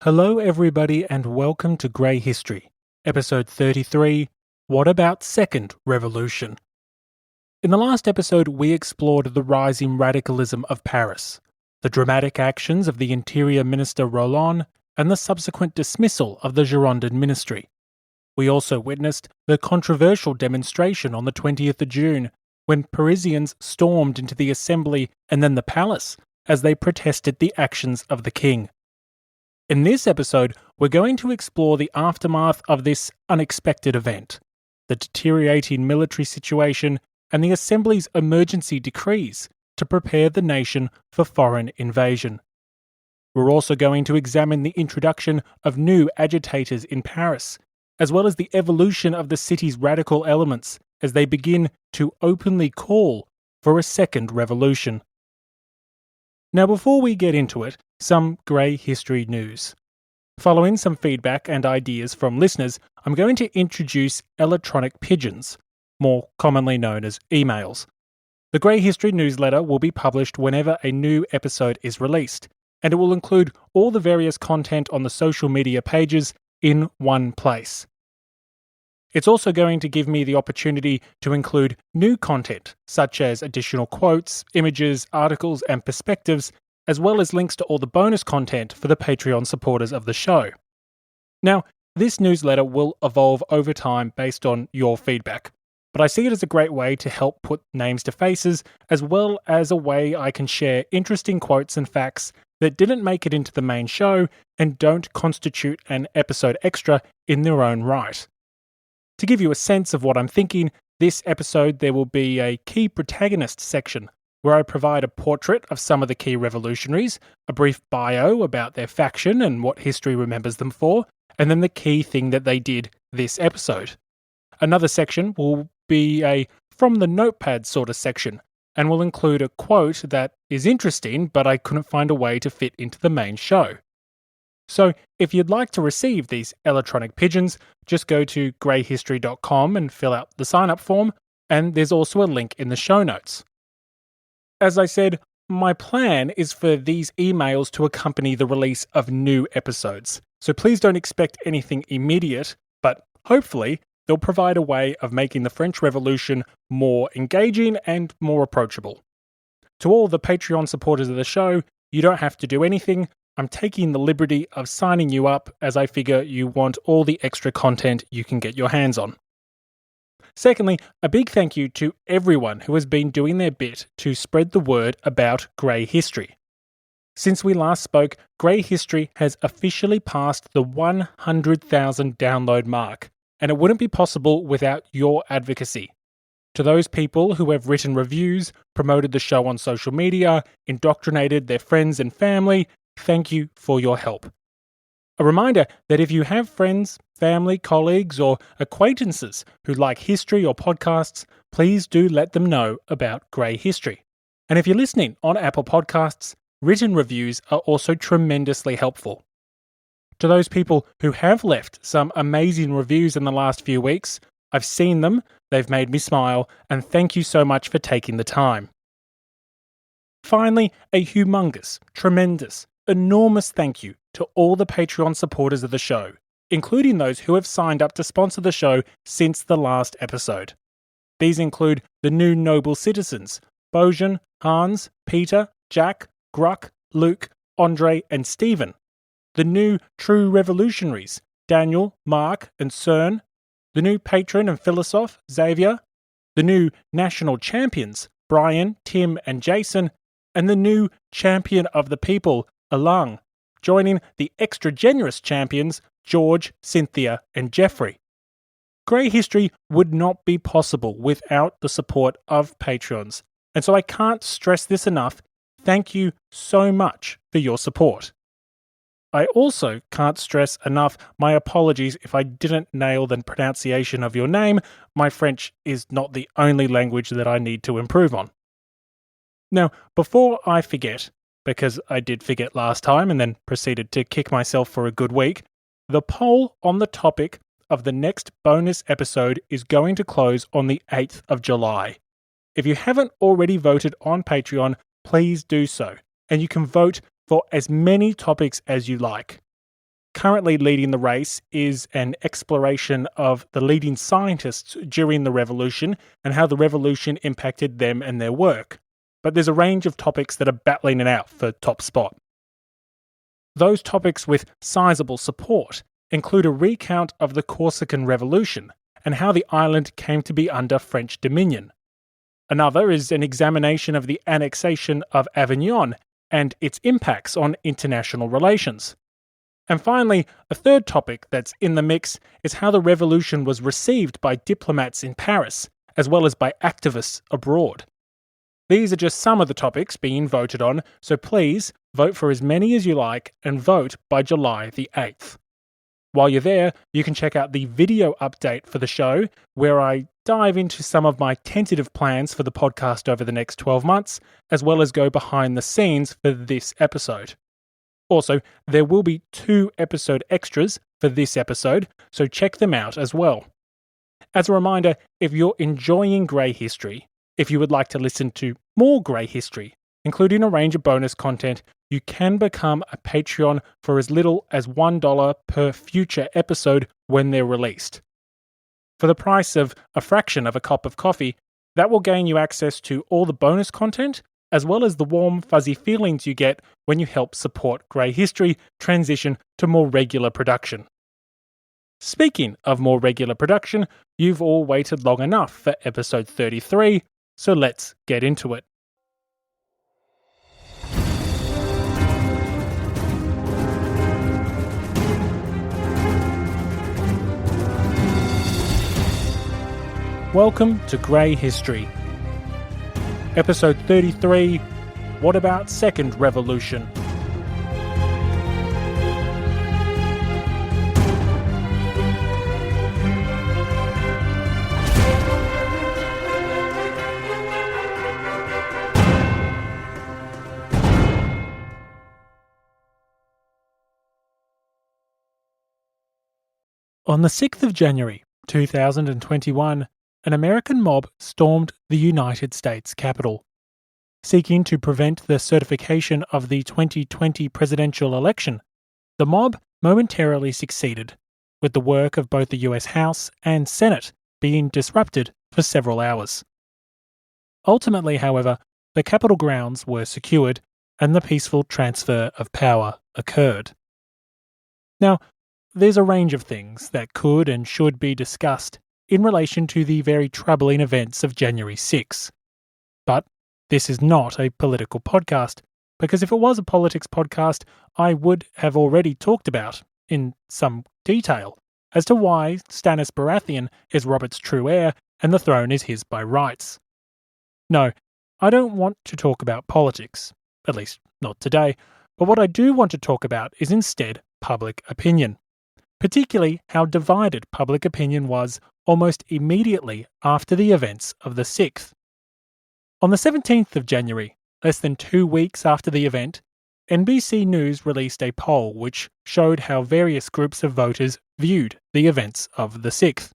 Hello, everybody, and welcome to Grey History, episode 33 What About Second Revolution? In the last episode, we explored the rising radicalism of Paris, the dramatic actions of the Interior Minister Roland, and the subsequent dismissal of the Girondin ministry. We also witnessed the controversial demonstration on the 20th of June, when Parisians stormed into the Assembly and then the palace as they protested the actions of the king. In this episode, we're going to explore the aftermath of this unexpected event, the deteriorating military situation, and the Assembly's emergency decrees to prepare the nation for foreign invasion. We're also going to examine the introduction of new agitators in Paris, as well as the evolution of the city's radical elements as they begin to openly call for a second revolution. Now, before we get into it, some Grey History news. Following some feedback and ideas from listeners, I'm going to introduce electronic pigeons, more commonly known as emails. The Grey History newsletter will be published whenever a new episode is released, and it will include all the various content on the social media pages in one place. It's also going to give me the opportunity to include new content, such as additional quotes, images, articles, and perspectives, as well as links to all the bonus content for the Patreon supporters of the show. Now, this newsletter will evolve over time based on your feedback, but I see it as a great way to help put names to faces, as well as a way I can share interesting quotes and facts that didn't make it into the main show and don't constitute an episode extra in their own right. To give you a sense of what I'm thinking, this episode there will be a key protagonist section where I provide a portrait of some of the key revolutionaries, a brief bio about their faction and what history remembers them for, and then the key thing that they did this episode. Another section will be a from the notepad sort of section, and will include a quote that is interesting but I couldn't find a way to fit into the main show. So, if you'd like to receive these electronic pigeons, just go to greyhistory.com and fill out the sign-up form, and there's also a link in the show notes. As I said, my plan is for these emails to accompany the release of new episodes, so please don't expect anything immediate, but hopefully they'll provide a way of making the French Revolution more engaging and more approachable. To all the Patreon supporters of the show, you don't have to do anything. I'm taking the liberty of signing you up as I figure you want all the extra content you can get your hands on. Secondly, a big thank you to everyone who has been doing their bit to spread the word about Grey History. Since we last spoke, Grey History has officially passed the 100,000 download mark, and it wouldn't be possible without your advocacy. To those people who have written reviews, promoted the show on social media, indoctrinated their friends and family, thank you for your help. A reminder that if you have friends, family, colleagues, or acquaintances who like history or podcasts, please do let them know about Grey History. And if you're listening on Apple Podcasts, written reviews are also tremendously helpful. To those people who have left some amazing reviews in the last few weeks, I've seen them, they've made me smile, and thank you so much for taking the time. Finally, a humongous, tremendous, enormous thank you to all the Patreon supporters of the show, including those who have signed up to sponsor the show since the last episode. These include the new noble citizens, Bojan, Hans, Peter, Jack, Gruck, Luke, Andre, and Stephen. The new true revolutionaries, Daniel, Mark, and Cern. The new patron and philosopher, Xavier. The new national champions, Brian, Tim, and Jason. And the new champion of the people, Alang, joining the extra generous champions, George, Cynthia, and Jeffrey. Grey History would not be possible without the support of Patreons, and so I can't stress this enough. Thank you so much for your support. I also can't stress enough my apologies if I didn't nail the pronunciation of your name. My French is not the only language that I need to improve on. Now, before I forget, because I did forget last time and then proceeded to kick myself for a good week, the poll on the topic of the next bonus episode is going to close on the 8th of July. If you haven't already voted on Patreon, please do so, and you can vote for as many topics as you like. currently leading the race is an exploration of the leading scientists during the revolution and how the revolution impacted them and their work. But there's a range of topics that are battling it out for top spot. Those topics with sizable support include a recount of the Corsican Revolution and how the island came to be under French dominion. Another is an examination of the annexation of Avignon and its impacts on international relations. And finally, a third topic that's in the mix is how the revolution was received by diplomats in Paris, as well as by activists abroad. These are just some of the topics being voted on, so please vote for as many as you like and vote by July the 8th. While you're there, you can check out the video update for the show, where I dive into some of my tentative plans for the podcast over the next 12 months, as well as go behind the scenes for this episode. Also, there will be 2 episode extras for this episode, so check them out as well. As a reminder, if you're enjoying Grey History, if you would like to listen to more Grey History, including a range of bonus content, you can become a Patreon for as little as $1 per future episode when they're released. For the price of a fraction of a cup of coffee, that will gain you access to all the bonus content, as well as the warm, fuzzy feelings you get when you help support Grey History transition to more regular production. Speaking of more regular production, you've all waited long enough for episode 33, so let's get into it. Welcome to Grey History. Episode 33, What About Second Revolution? On the 6th of January, 2021, an American mob stormed the United States Capitol. Seeking to prevent the certification of the 2020 presidential election, the mob momentarily succeeded, with the work of both the US House and Senate being disrupted for several hours. Ultimately, however, the Capitol grounds were secured and the peaceful transfer of power occurred. Now, there's a range of things that could and should be discussed in relation to the very troubling events of January 6. But this is not a political podcast, because if it was a politics podcast, I would have already talked about, in some detail, as to why Stannis Baratheon is Robert's true heir and the throne is his by rights. No, I don't want to talk about politics, at least not today, but what I do want to talk about is instead public opinion, particularly how divided public opinion was almost immediately after the events of the 6th. On the 17th of January, less than 2 weeks after the event, NBC News released a poll which showed how various groups of voters viewed the events of the 6th.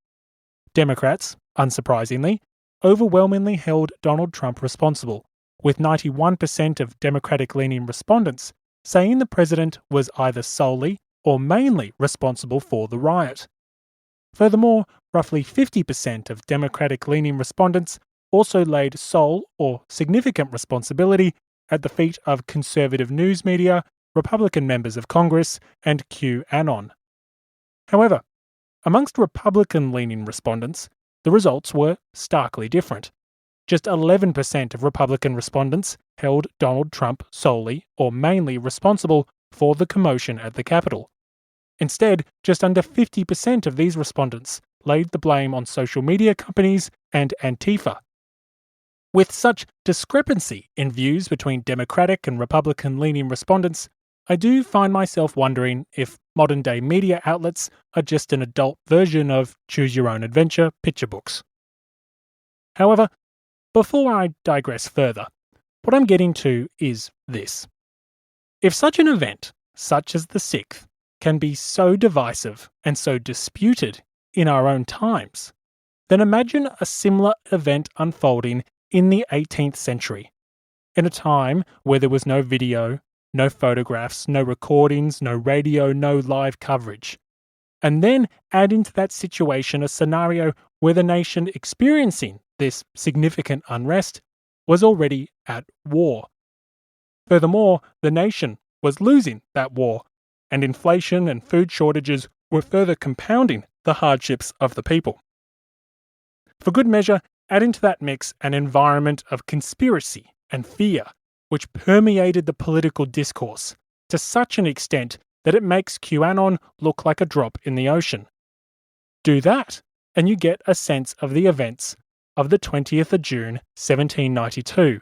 Democrats, unsurprisingly, overwhelmingly held Donald Trump responsible, with 91% of Democratic-leaning respondents saying the president was either solely or mainly responsible for the riot. Furthermore, roughly 50% of Democratic-leaning respondents also laid sole or significant responsibility at the feet of conservative news media, Republican members of Congress, and QAnon. However, amongst Republican-leaning respondents, the results were starkly different. Just 11% of Republican respondents held Donald Trump solely or mainly responsible for the commotion at the Capitol. Instead, just under 50% of these respondents laid the blame on social media companies and Antifa. With such discrepancy in views between Democratic and Republican-leaning respondents, I do find myself wondering if modern-day media outlets are just an adult version of choose-your-own-adventure picture books. However, before I digress further, what I'm getting to is this. If such an event, such as the 6th, can be so divisive and so disputed in our own times, then imagine a similar event unfolding in the 18th century, in a time where there was no video, no photographs, no recordings, no radio, no live coverage. And then add into that situation a scenario where the nation experiencing this significant unrest was already at war. Furthermore, the nation was losing that war, and inflation and food shortages were further compounding the hardships of the people. For good measure, add into that mix an environment of conspiracy and fear, which permeated the political discourse to such an extent that it makes QAnon look like a drop in the ocean. Do that, and you get a sense of the events of the 20th of June 1792,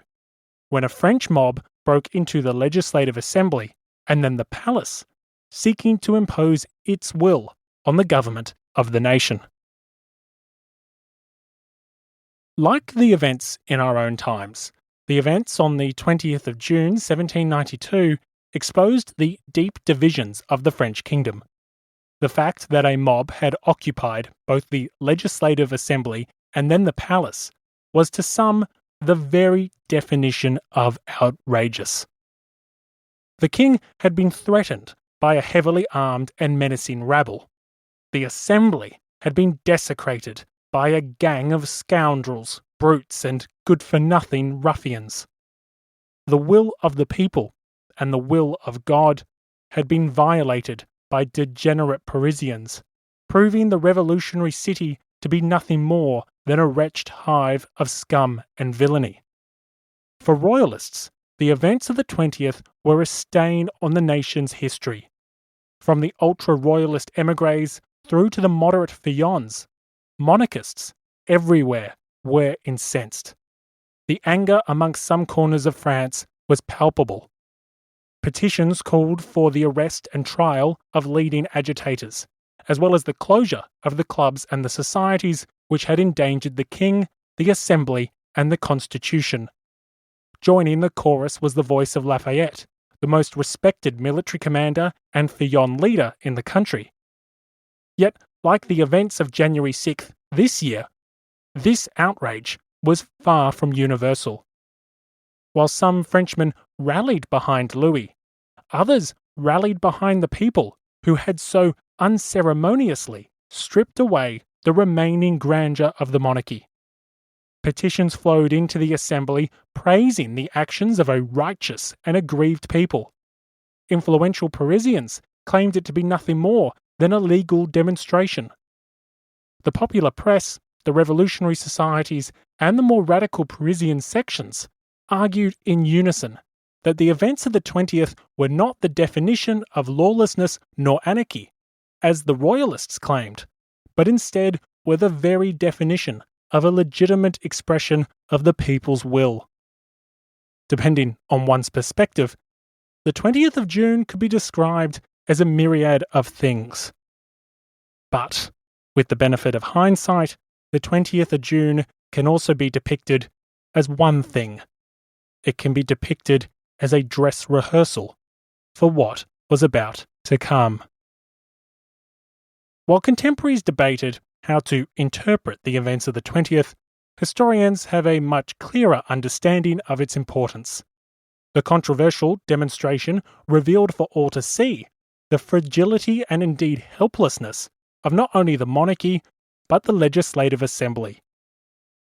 when a French mob broke into the Legislative Assembly and then the palace, seeking to impose its will on the government of the nation. Like the events in our own times, the events on the 20th of June 1792 exposed the deep divisions of the French kingdom. The fact that a mob had occupied both the Legislative Assembly and then the palace was to some the very definition of outrageous. The king had been threatened by a heavily armed and menacing rabble. The assembly had been desecrated by a gang of scoundrels, brutes, and good-for-nothing ruffians. The will of the people and the will of God had been violated by degenerate Parisians, proving the revolutionary city to be nothing more than a wretched hive of scum and villainy. For royalists, the events of the 20th were a stain on the nation's history. From the ultra-royalist émigrés through to the moderate Feuillants, monarchists everywhere were incensed. The anger amongst some corners of France was palpable. Petitions called for the arrest and trial of leading agitators, as well as the closure of the clubs and the societies which had endangered the king, the assembly, and the constitution. Joining the chorus was the voice of Lafayette, the most respected military commander and Feuillant leader in the country. Yet, like the events of January 6th this year, this outrage was far from universal. While some Frenchmen rallied behind Louis, others rallied behind the people who had so unceremoniously stripped away the remaining grandeur of the monarchy. Petitions flowed into the assembly praising the actions of a righteous and aggrieved people. Influential Parisians claimed it to be nothing more than a legal demonstration. The popular press, the revolutionary societies, and the more radical Parisian sections argued in unison that the events of the 20th were not the definition of lawlessness nor anarchy, as the royalists claimed, but instead were the very definition of a legitimate expression of the people's will. Depending on one's perspective, the 20th of June could be described as a myriad of things. But, with the benefit of hindsight, the 20th of June can also be depicted as one thing. It can be depicted as a dress rehearsal for what was about to come. While contemporaries debated how to interpret the events of the 20th, historians have a much clearer understanding of its importance. The controversial demonstration revealed for all to see the fragility and indeed helplessness of not only the monarchy, but the Legislative Assembly.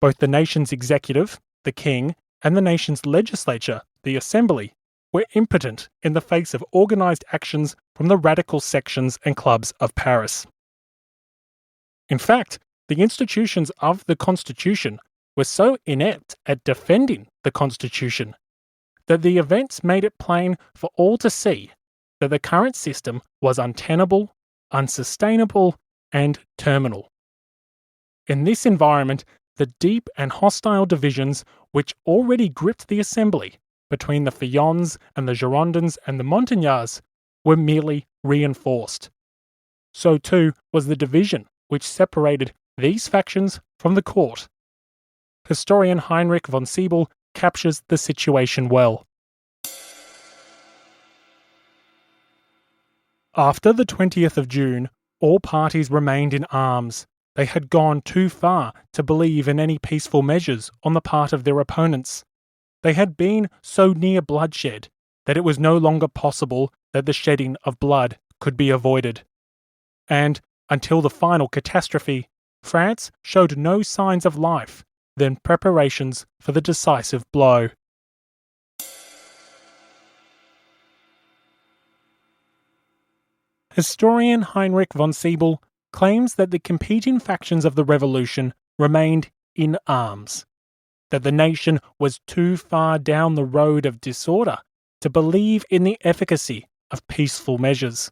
Both the nation's executive, the king, and the nation's legislature, the assembly, were impotent in the face of organised actions from the radical sections and clubs of Paris. In fact, the institutions of the Constitution were so inept at defending the Constitution that the events made it plain for all to see that the current system was untenable, unsustainable, and terminal. In this environment, the deep and hostile divisions which already gripped the assembly between the Feuillants and the Girondins and the Montagnards were merely reinforced. So too was the division which separated these factions from the court. Historian Heinrich von Siebel captures the situation well. After the 20th of June, all parties remained in arms. They had gone too far to believe in any peaceful measures on the part of their opponents. They had been so near bloodshed, that it was no longer possible that the shedding of blood could be avoided. And, until the final catastrophe, France showed no signs of life than preparations for the decisive blow. Historian Heinrich von Siebel claims that the competing factions of the revolution remained in arms, that the nation was too far down the road of disorder to believe in the efficacy of peaceful measures.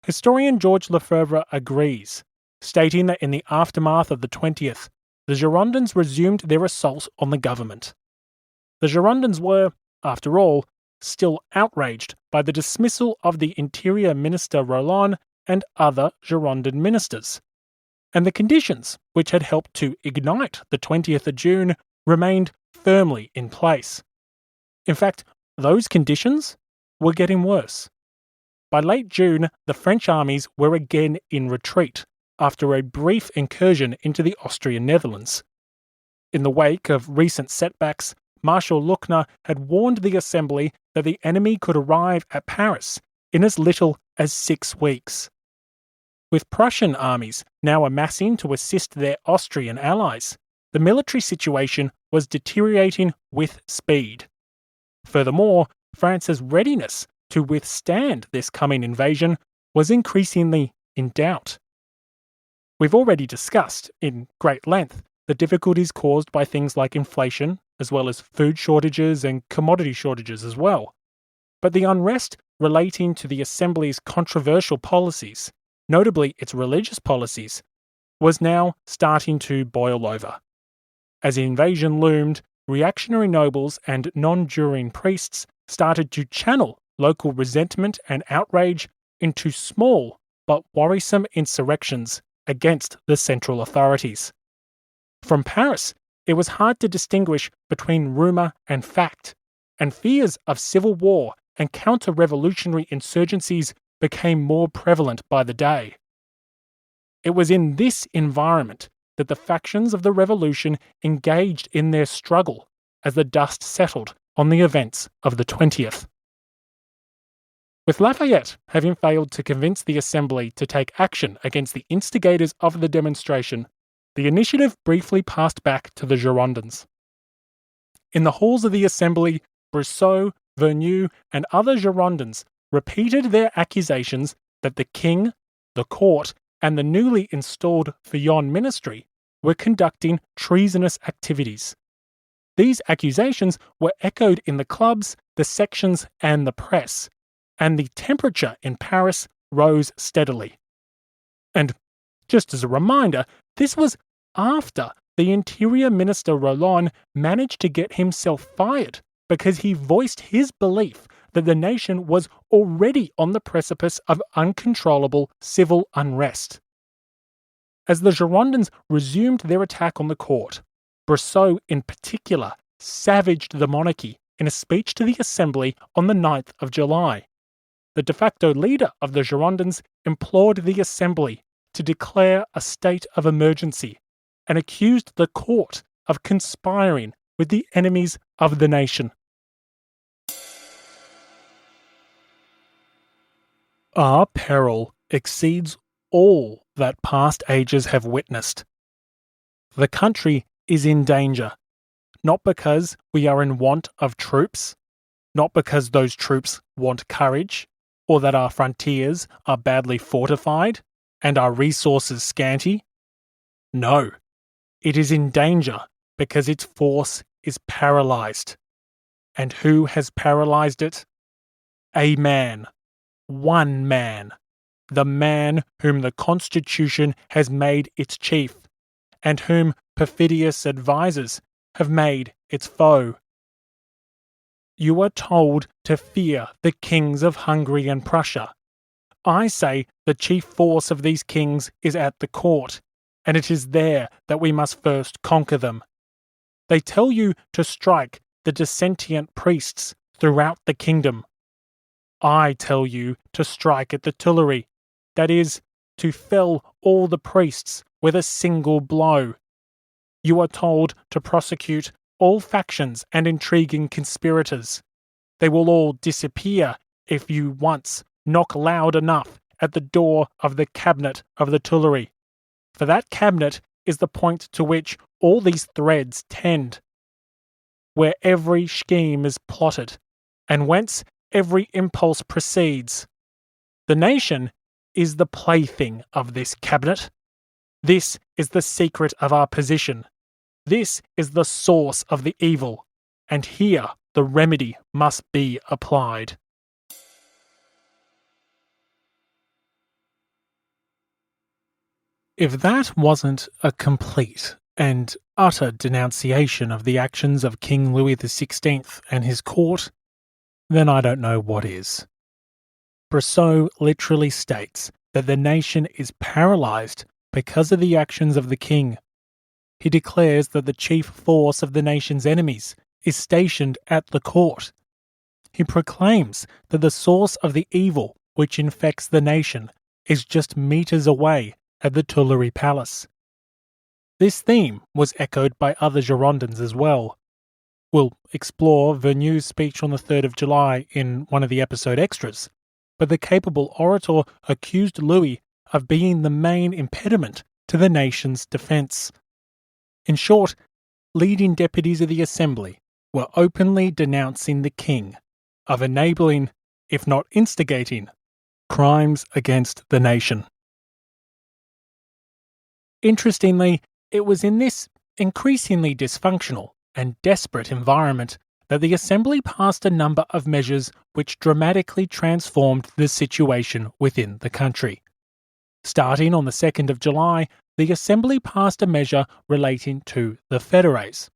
Historian George Lefebvre agrees, stating that in the aftermath of the 20th, the Girondins resumed their assault on the government. The Girondins were, after all, still outraged by the dismissal of the Interior Minister Roland and other Girondin ministers, and the conditions which had helped to ignite the 20th of June remained firmly in place. In fact, those conditions were getting worse. By late June, the French armies were again in retreat after a brief incursion into the Austrian Netherlands. In the wake of recent setbacks, Marshal Luckner had warned the Assembly that the enemy could arrive at Paris in as little as 6 weeks. With Prussian armies now amassing to assist their Austrian allies, the military situation was deteriorating with speed. Furthermore, France's readiness to withstand this coming invasion was increasingly in doubt. We've already discussed, in great length, the difficulties caused by things like inflation, as well as food shortages and commodity shortages as well. But the unrest relating to the Assembly's controversial policies, notably its religious policies, was now starting to boil over. As the invasion loomed, reactionary nobles and non-juring priests started to channel local resentment and outrage into small but worrisome insurrections against the central authorities. From Paris, it was hard to distinguish between rumour and fact, and fears of civil war and counter-revolutionary insurgencies became more prevalent by the day. It was in this environment that the factions of the revolution engaged in their struggle as the dust settled on the events of the 20th. With Lafayette having failed to convince the Assembly to take action against the instigators of the demonstration, the initiative briefly passed back to the Girondins. In the halls of the Assembly, Brissot, Vergniaud, and other Girondins repeated their accusations that the king, the court, and the newly installed Fillon ministry were conducting treasonous activities. These accusations were echoed in the clubs, the sections, and the press, and the temperature in Paris rose steadily. And just as a reminder, this was after the Interior Minister Roland managed to get himself fired because he voiced his belief that the nation was already on the precipice of uncontrollable civil unrest. As the Girondins resumed their attack on the court, Brissot in particular savaged the monarchy in a speech to the Assembly on the 9th of July. The de facto leader of the Girondins implored the Assembly to declare a state of emergency and accused the court of conspiring with the enemies of the nation. Our peril exceeds all that past ages have witnessed. The country is in danger, not because we are in want of troops, not because those troops want courage, or that our frontiers are badly fortified and our resources scanty. No, it is in danger because its force is paralysed. And who has paralysed it? A man. One man. The man whom the Constitution has made its chief, and whom perfidious advisers have made its foe. You are told to fear the kings of Hungary and Prussia. I say the chief force of these kings is at the court, and it is there that we must first conquer them. They tell you to strike the dissentient priests throughout the kingdom. I tell you to strike at the Tuileries, that is, to fell all the priests with a single blow. You are told to prosecute all factions and intriguing conspirators. They will all disappear if you once knock loud enough at the door of the cabinet of the Tuileries. For that cabinet is the point to which all these threads tend, where every scheme is plotted, and whence every impulse proceeds. The nation is the plaything of this cabinet. This is the secret of our position. This is the source of the evil, and here the remedy must be applied. If that wasn't a complete and utter denunciation of the actions of King Louis XVI and his court, then I don't know what is. Brosseau literally states that the nation is paralysed because of the actions of the king. He declares that the chief force of the nation's enemies is stationed at the court. He proclaims that the source of the evil which infects the nation is just metres away at the Tuileries Palace. This theme was echoed by other Girondins as well. We'll explore Verneux's speech on the 3rd of July in one of the episode extras, but the capable orator accused Louis of being the main impediment to the nation's defence. In short, leading deputies of the Assembly were openly denouncing the king of enabling, if not instigating, crimes against the nation. Interestingly, it was in this increasingly dysfunctional and desperate environment that the Assembly passed a number of measures which dramatically transformed the situation within the country. Starting on the 2nd of July, the Assembly passed a measure relating to the fédérés.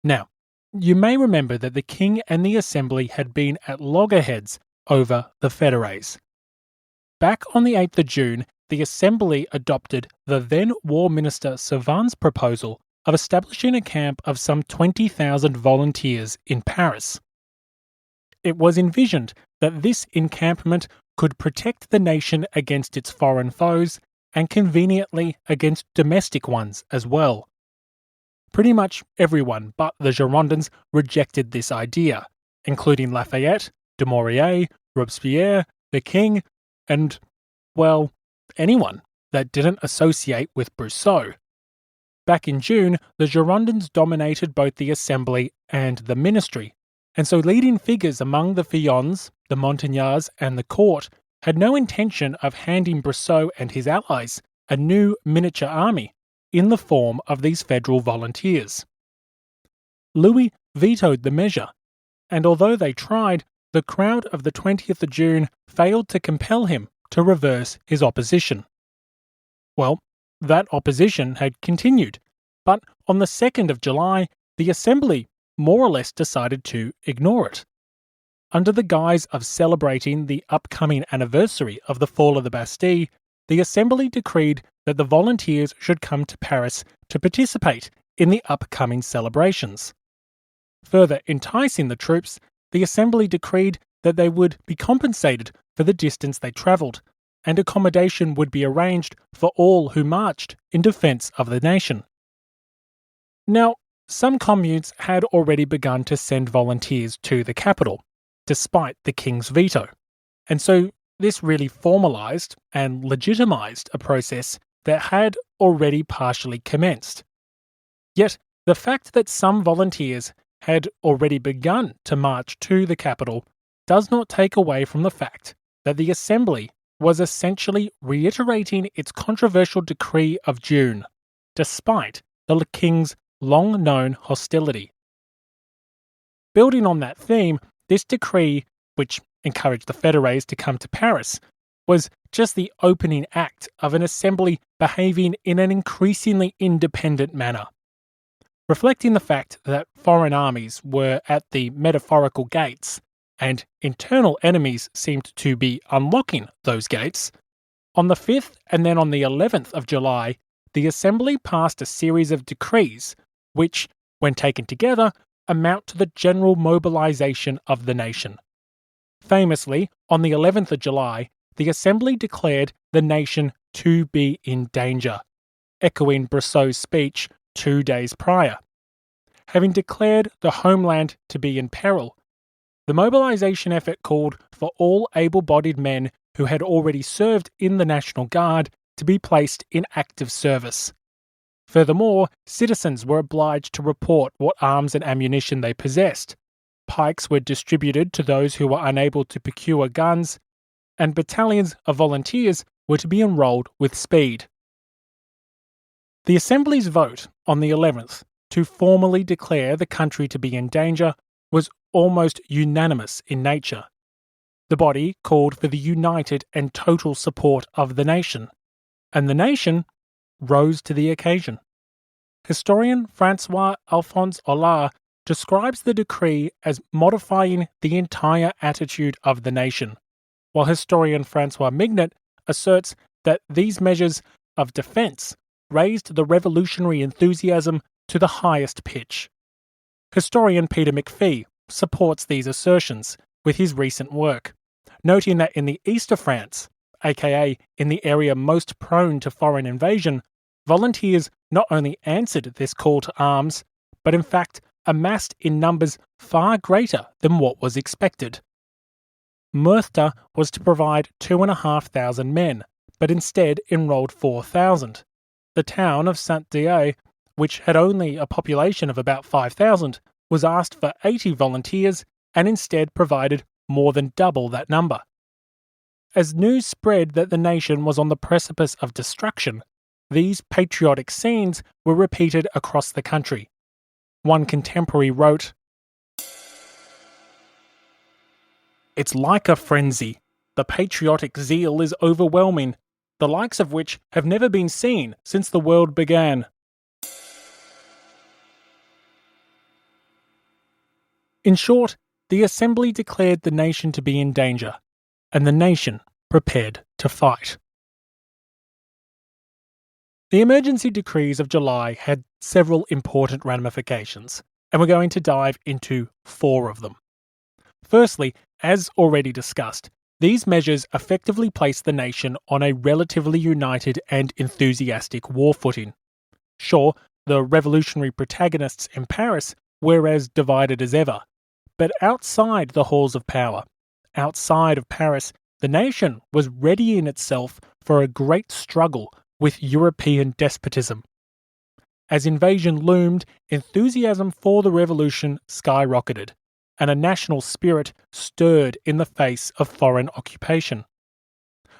Now, you may remember that the King and the Assembly had been at loggerheads over the fédérés. Back on the 8th of June, the Assembly adopted the then War Minister Sauvin's proposal of establishing a camp of some 20,000 volunteers in Paris. It was envisioned that this encampment could protect the nation against its foreign foes and conveniently against domestic ones as well. Pretty much everyone but the Girondins rejected this idea, including Lafayette, Dumouriez, Robespierre, the King, and, well, anyone that didn't associate with Brosseau. Back in June, the Girondins dominated both the Assembly and the Ministry, and so leading figures among the Fillons, the Montagnards, and the court had no intention of handing Brosseau and his allies a new miniature army in the form of these federal volunteers. Louis vetoed the measure, and although they tried, the crowd of the 20th of June failed to compel him to reverse his opposition. Well, that opposition had continued, but on the 2nd of July, the Assembly more or less decided to ignore it. Under the guise of celebrating the upcoming anniversary of the fall of the Bastille, the Assembly decreed that the volunteers should come to Paris to participate in the upcoming celebrations. Further enticing the troops, the Assembly decreed that they would be compensated for the distance they travelled, and accommodation would be arranged for all who marched in defence of the nation. Now, some communes had already begun to send volunteers to the capital, despite the king's veto, and so this really formalised and legitimised a process that had already partially commenced. Yet, the fact that some volunteers had already begun to march to the capital does not take away from the fact that the Assembly was essentially reiterating its controversial decree of June, despite the king's long-known hostility. Building on that theme, this decree, which encouraged the fédérés to come to Paris, was just the opening act of an assembly behaving in an increasingly independent manner. Reflecting the fact that foreign armies were at the metaphorical gates, and internal enemies seemed to be unlocking those gates, on the 5th and then on the 11th of July, the Assembly passed a series of decrees which, when taken together, amount to the general mobilisation of the nation. Famously, on the 11th of July, the Assembly declared the nation to be in danger, echoing Brosseau's speech 2 days prior. Having declared the homeland to be in peril, The mobilization effort called for all able-bodied men who had already served in the National Guard to be placed in active service. Furthermore, citizens were obliged to report what arms and ammunition they possessed. Pikes were distributed to those who were unable to procure guns, and battalions of volunteers were to be enrolled with speed. The Assembly's vote on the 11th to formally declare the country to be in danger was almost unanimous in nature. The body called for the united and total support of the nation, and the nation rose to the occasion. Historian Francois-Alphonse Hollart describes the decree as modifying the entire attitude of the nation, while historian Francois Mignet asserts that these measures of defence raised the revolutionary enthusiasm to the highest pitch. Historian Peter McPhee supports these assertions with his recent work, noting that in the east of France, aka in the area most prone to foreign invasion, volunteers not only answered this call to arms, but in fact amassed in numbers far greater than what was expected. Meurthe was to provide 2,500 men, but instead enrolled 4,000. The town of Saint-Dié, which had only a population of about 5,000, was asked for 80 volunteers and instead provided more than double that number. As news spread that the nation was on the precipice of destruction, these patriotic scenes were repeated across the country. One contemporary wrote, "It's like a frenzy. The patriotic zeal is overwhelming, the likes of which have never been seen since the world began." In short, the Assembly declared the nation to be in danger, and the nation prepared to fight. The emergency decrees of July had several important ramifications, and we're going to dive into 4 of them. Firstly, as already discussed, these measures effectively placed the nation on a relatively united and enthusiastic war footing. Sure, the revolutionary protagonists in Paris were as divided as ever, but outside the halls of power, outside of Paris, the nation was readying itself for a great struggle with European despotism. As invasion loomed, enthusiasm for the revolution skyrocketed, and a national spirit stirred in the face of foreign occupation.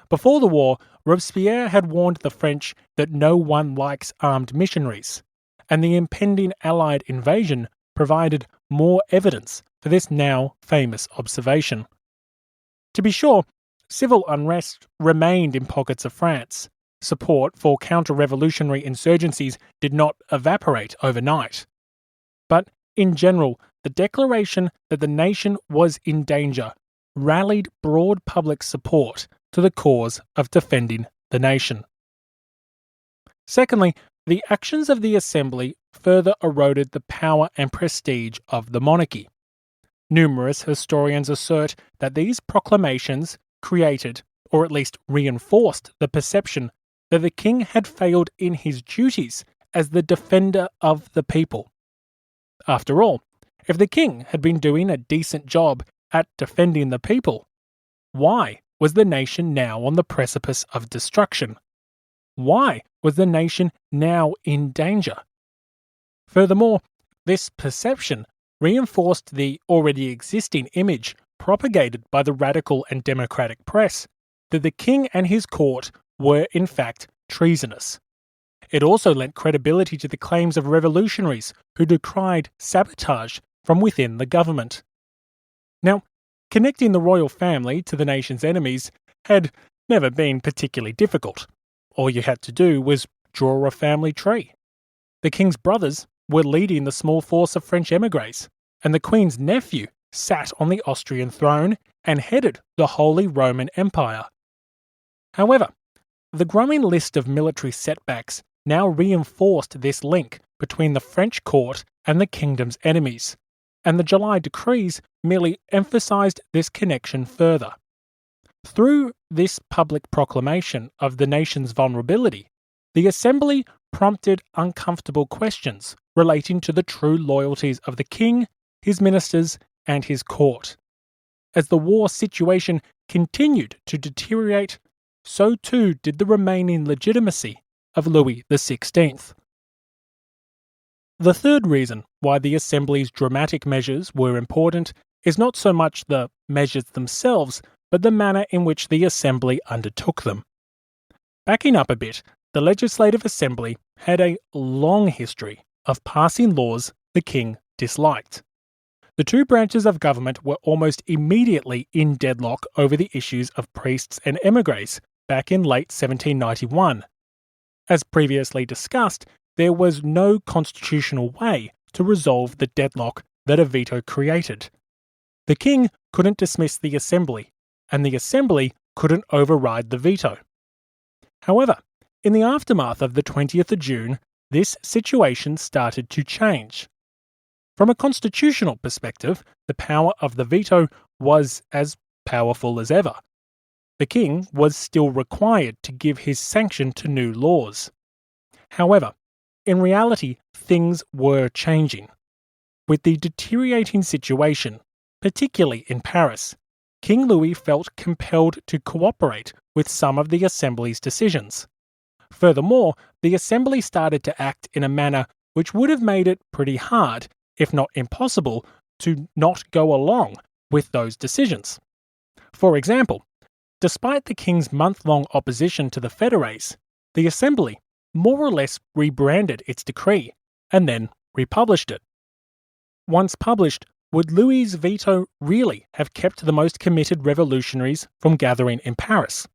Before the war, Robespierre had warned the French that no one likes armed missionaries, and the impending Allied invasion provided more evidence for this now famous observation. To be sure, civil unrest remained in pockets of France. Support for counter-revolutionary insurgencies did not evaporate overnight. But in general, the declaration that the nation was in danger rallied broad public support to the cause of defending the nation. Secondly, the actions of the Assembly further eroded the power and prestige of the monarchy. Numerous historians assert that these proclamations created, or at least reinforced, the perception that the king had failed in his duties as the defender of the people. After all, if the king had been doing a decent job at defending the people, why was the nation now on the precipice of destruction? Why was the nation now in danger? Furthermore, this perception reinforced the already existing image propagated by the radical and democratic press that the king and his court were in fact treasonous. It also lent credibility to the claims of revolutionaries who decried sabotage from within the government. Now, connecting the royal family to the nation's enemies had never been particularly difficult. All you had to do was draw a family tree. The king's brothers were leading the small force of French émigrés, and the queen's nephew sat on the Austrian throne and headed the Holy Roman Empire. However, the growing list of military setbacks now reinforced this link between the French court and the kingdom's enemies, and the July decrees merely emphasized this connection further. Through this public proclamation of the nation's vulnerability, the Assembly prompted uncomfortable questions relating to the true loyalties of the king, his ministers, and his court. As the war situation continued to deteriorate, so too did the remaining legitimacy of Louis XVI. The third reason why the Assembly's dramatic measures were important is not so much the measures themselves, but the manner in which the Assembly undertook them. Backing up a bit, the Legislative Assembly had a long history of passing laws the king disliked. The two branches of government were almost immediately in deadlock over the issues of priests and émigrés back in late 1791. As previously discussed, there was no constitutional way to resolve the deadlock that a veto created. The king couldn't dismiss the Assembly, and the Assembly couldn't override the veto. However, in the aftermath of the 20th of June, this situation started to change. From a constitutional perspective, the power of the veto was as powerful as ever. The king was still required to give his sanction to new laws. However, in reality, things were changing. With the deteriorating situation, particularly in Paris, King Louis felt compelled to cooperate with some of the Assembly's decisions. Furthermore, the Assembly started to act in a manner which would have made it pretty hard, if not impossible, to not go along with those decisions. For example, despite the king's month-long opposition to the fédérés, the Assembly more or less rebranded its decree and then republished it. Once published, would Louis's veto really have kept the most committed revolutionaries from gathering in Paris?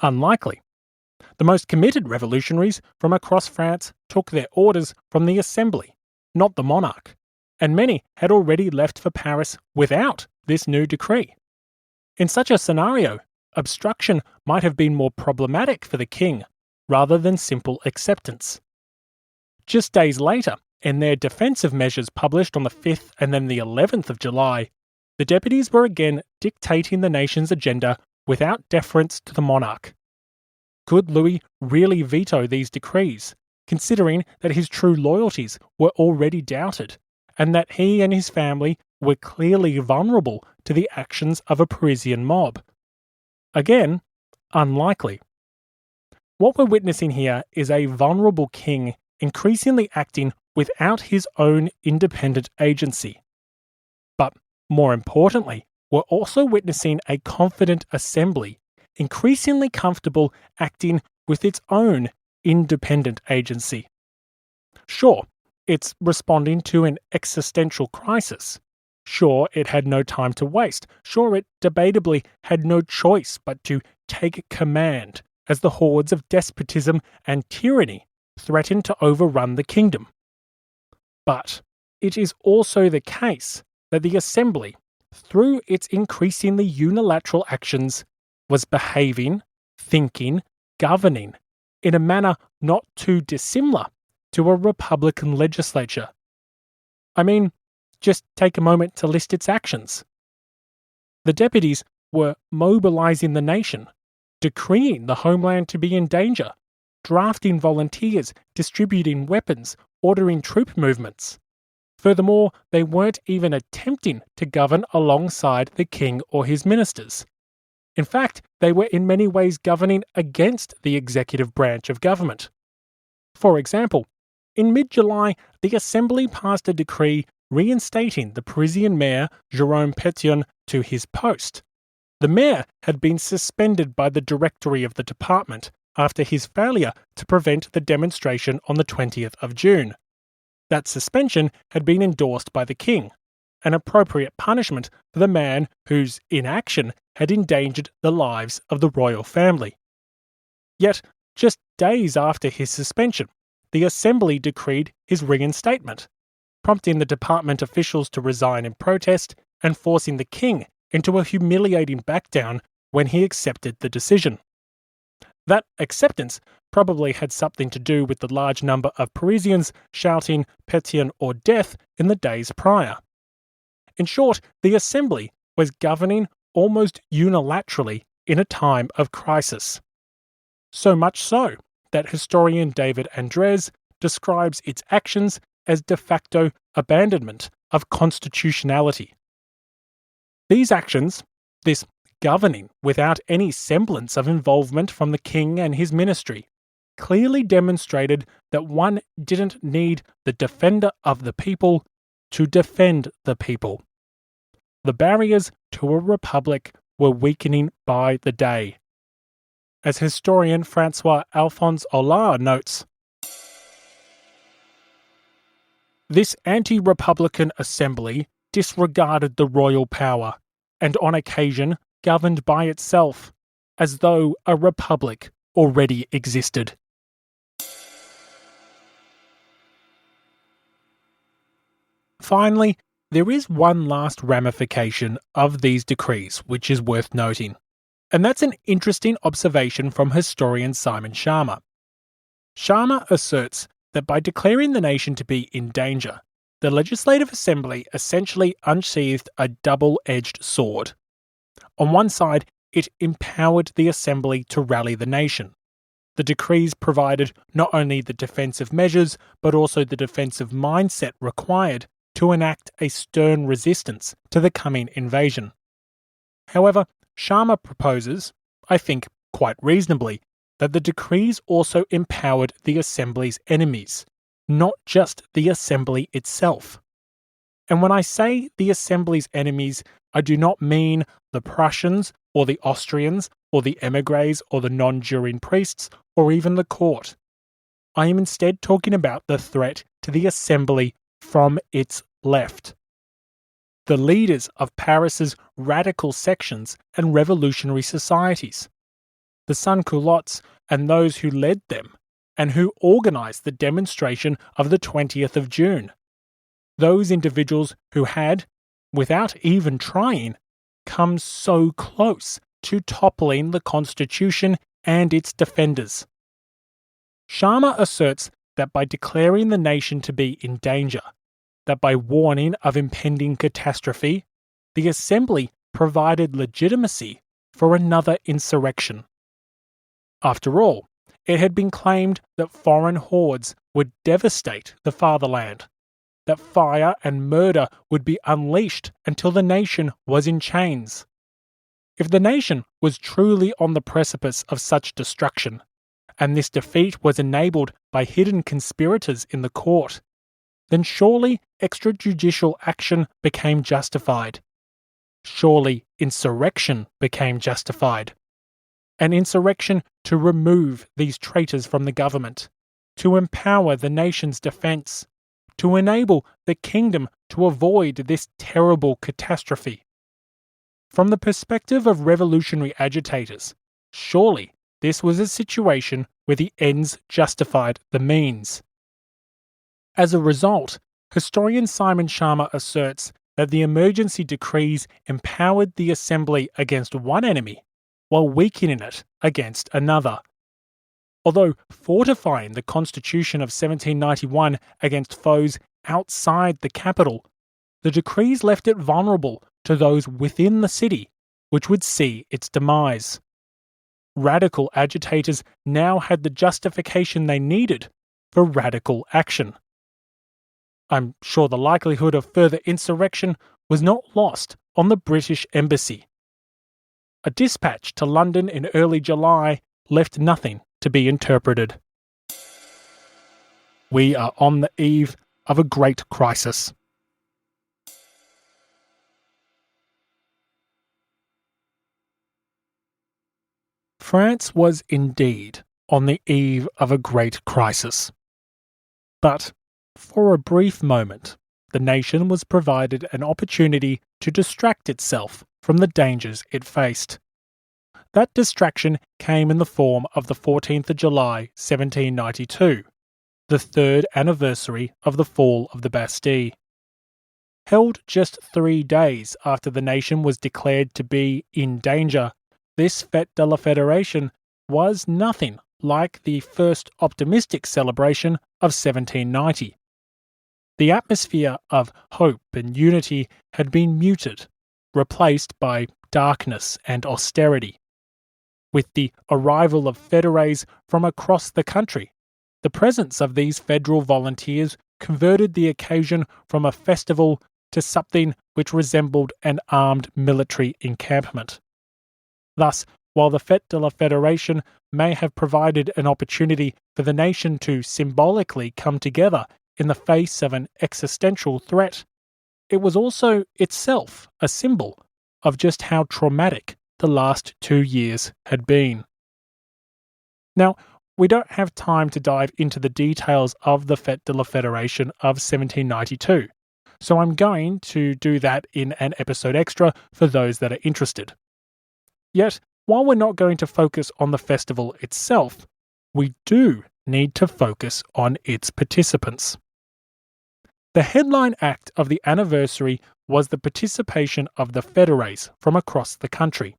Unlikely. The most committed revolutionaries from across France took their orders from the Assembly, not the monarch, and many had already left for Paris without this new decree. In such a scenario, obstruction might have been more problematic for the king rather than simple acceptance. Just days later, in their defensive measures published on the 5th and then the 11th of July, the deputies were again dictating the nation's agenda without deference to the monarch. Could Louis really veto these decrees, considering that his true loyalties were already doubted, and that he and his family were clearly vulnerable to the actions of a Parisian mob? Again, unlikely. What we're witnessing here is a vulnerable king increasingly acting without his own independent agency. But more importantly, we're also witnessing a confident Assembly increasingly comfortable acting with its own independent agency. Sure, it's responding to an existential crisis. Sure, it had no time to waste. Sure, it debatably had no choice but to take command as the hordes of despotism and tyranny threatened to overrun the kingdom. But it is also the case that the Assembly, through its increasingly unilateral actions, was behaving, thinking, governing in a manner not too dissimilar to a Republican legislature. I mean, just take a moment to list its actions. The deputies were mobilizing the nation, decreeing the homeland to be in danger, drafting volunteers, distributing weapons, ordering troop movements. Furthermore, they weren't even attempting to govern alongside the king or his ministers. In fact, they were in many ways governing against the executive branch of government. For example, in mid-July, the Assembly passed a decree reinstating the Parisian mayor Jérôme Pétion to his post. The mayor had been suspended by the directory of the department after his failure to prevent the demonstration on the 20th of June. That suspension had been endorsed by the king, an appropriate punishment for the man whose inaction had endangered the lives of the royal family. Yet, just days after his suspension, the Assembly decreed his reinstatement, prompting the department officials to resign in protest and forcing the king into a humiliating backdown when he accepted the decision. That acceptance probably had something to do with the large number of Parisians shouting "Pétion or death" in the days prior. In short, the Assembly was governing almost unilaterally in a time of crisis. So much so that historian David Andres describes its actions as de facto abandonment of constitutionality. These actions, this governing without any semblance of involvement from the king and his ministry, clearly demonstrated that one didn't need the defender of the people to defend the people. The barriers to a republic were weakening by the day. As historian Francois-Alphonse Hollart notes, this anti-republican assembly disregarded the royal power, and on occasion governed by itself, as though a republic already existed. Finally, there is one last ramification of these decrees which is worth noting, and that's an interesting observation from historian Simon Schama. Schama asserts that by declaring the nation to be in danger, the Legislative Assembly essentially unsheathed a double-edged sword. On one side, it empowered the Assembly to rally the nation. The decrees provided not only the defensive measures, but also the defensive mindset required to enact a stern resistance to the coming invasion. However, Schama proposes, I think quite reasonably, that the decrees also empowered the Assembly's enemies, not just the Assembly itself. And when I say the Assembly's enemies, I do not mean the Prussians or the Austrians or the émigrés or the non-juring priests or even the court. I am instead talking about the threat to the Assembly from its left. The leaders of Paris's radical sections and revolutionary societies. The sans-culottes and those who led them and who organised the demonstration of the 20th of June. Those individuals who had, without even trying, come so close to toppling the Constitution and its defenders. Schama asserts that by declaring the nation to be in danger, that by warning of impending catastrophe, the Assembly provided legitimacy for another insurrection. After all, it had been claimed that foreign hordes would devastate the fatherland, that fire and murder would be unleashed until the nation was in chains. If the nation was truly on the precipice of such destruction, and this defeat was enabled by hidden conspirators in the court, then surely extrajudicial action became justified. Surely insurrection became justified. An insurrection to remove these traitors from the government, to empower the nation's defence, to enable the kingdom to avoid this terrible catastrophe. From the perspective of revolutionary agitators, surely this was a situation where the ends justified the means. As a result, historian Simon Schama asserts that the emergency decrees empowered the Assembly against one enemy while weakening it against another. Although fortifying the Constitution of 1791 against foes outside the capital, the decrees left it vulnerable to those within the city, which would see its demise. Radical agitators now had the justification they needed for radical action. I'm sure the likelihood of further insurrection was not lost on the British Embassy. A dispatch to London in early July left nothing to be interpreted. We are on the eve of a great crisis. France was indeed on the eve of a great crisis. But for a brief moment, the nation was provided an opportunity to distract itself from the dangers it faced. That distraction came in the form of the 14th of July 1792, the third anniversary of the fall of the Bastille. Held just 3 days after the nation was declared to be in danger, this Fête de la Fédération was nothing like the first optimistic celebration of 1790. The atmosphere of hope and unity had been muted, replaced by darkness and austerity. With the arrival of fédérés from across the country, the presence of these federal volunteers converted the occasion from a festival to something which resembled an armed military encampment. Thus, while the Fête de la Fédération may have provided an opportunity for the nation to symbolically come together in the face of an existential threat, it was also itself a symbol of just how traumatic the last 2 years had been. Now, we don't have time to dive into the details of the Fête de la Fédération of 1792, so I'm going to do that in an episode extra for those that are interested. Yet, while we're not going to focus on the festival itself, we do need to focus on its participants. The headline act of the anniversary was the participation of the fédérés from across the country.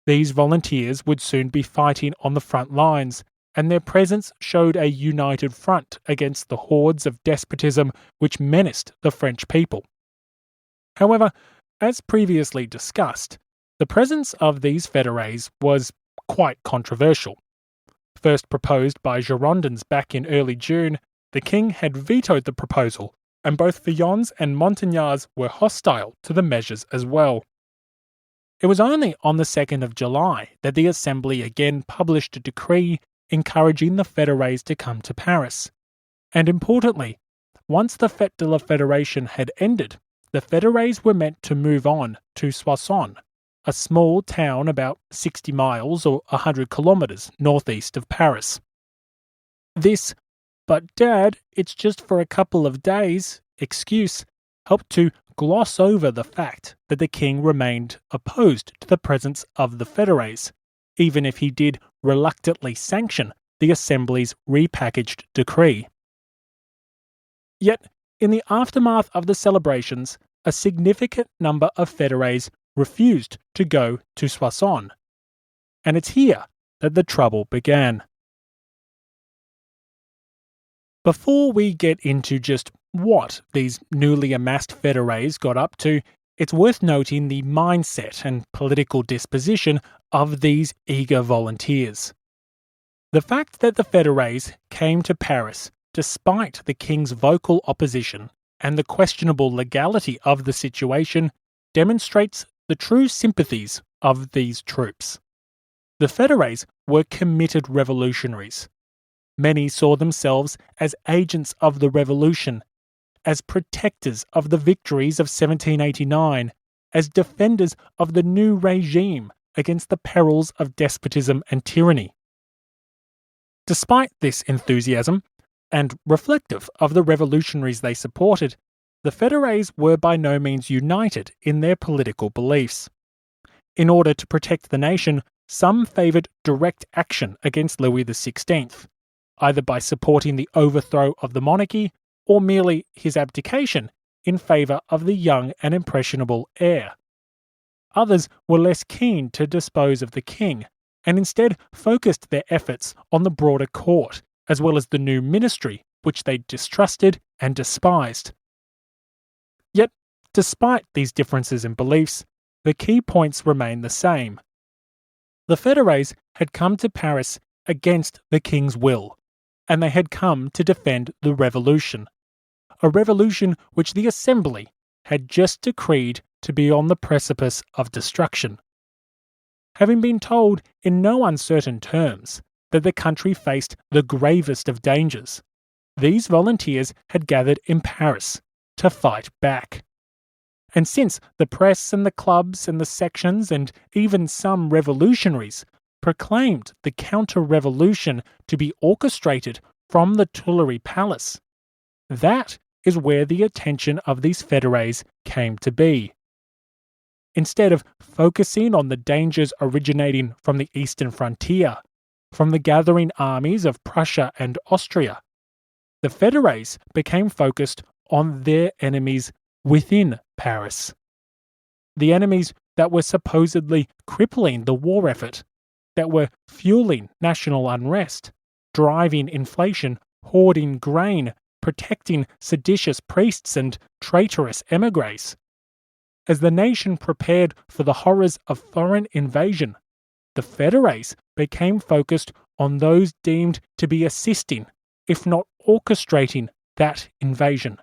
These volunteers would soon be fighting on the front lines, and their presence showed a united front against the hordes of despotism which menaced the French people. However, as previously discussed, the presence of these fédérés was quite controversial. First proposed by Girondins back in early June, the king had vetoed the proposal, and both Villons and Montagnards were hostile to the measures as well. It was only on the 2nd of July that the Assembly again published a decree encouraging the fédérés to come to Paris. And importantly, once the Fête de la Fédération had ended, the fédérés were meant to move on to Soissons, a small town about 60 miles or 100 kilometres northeast of Paris. This, "but Dad, it's just for a couple of days," excuse helped to gloss over the fact that the king remained opposed to the presence of the fédérés, even if he did reluctantly sanction the Assembly's repackaged decree. Yet, in the aftermath of the celebrations, a significant number of fédérés refused to go to Soissons, and it's here that the trouble began. Before we get into just what these newly amassed fédérés got up to, it's worth noting the mindset and political disposition of these eager volunteers. The fact that the fédérés came to Paris despite the king's vocal opposition and the questionable legality of the situation demonstrates the true sympathies of these troops. The fédérés were committed revolutionaries. Many saw themselves as agents of the revolution, as protectors of the victories of 1789, as defenders of the new regime against the perils of despotism and tyranny. Despite this enthusiasm, and reflective of the revolutionaries they supported, the fédérés were by no means united in their political beliefs. In order to protect the nation, some favoured direct action against Louis XVI, either by supporting the overthrow of the monarchy or merely his abdication in favour of the young and impressionable heir. Others were less keen to dispose of the king, and instead focused their efforts on the broader court, as well as the new ministry, which they distrusted and despised. Yet, despite these differences in beliefs, the key points remain the same. The fédérés had come to Paris against the king's will, and they had come to defend the revolution, a revolution which the Assembly had just decreed to be on the precipice of destruction. Having been told in no uncertain terms that the country faced the gravest of dangers, these volunteers had gathered in Paris to fight back. And since the press and the clubs and the sections and even some revolutionaries proclaimed the counter-revolution to be orchestrated from the Tuileries Palace, that is where the attention of these fédérés came to be. Instead of focusing on the dangers originating from the eastern frontier, from the gathering armies of Prussia and Austria, the fédérés became focused on their enemies within Paris. The enemies that were supposedly crippling the war effort, that were fueling national unrest, driving inflation, hoarding grain, protecting seditious priests and traitorous émigrés. As the nation prepared for the horrors of foreign invasion, the fédérés became focused on those deemed to be assisting, if not orchestrating, that invasion.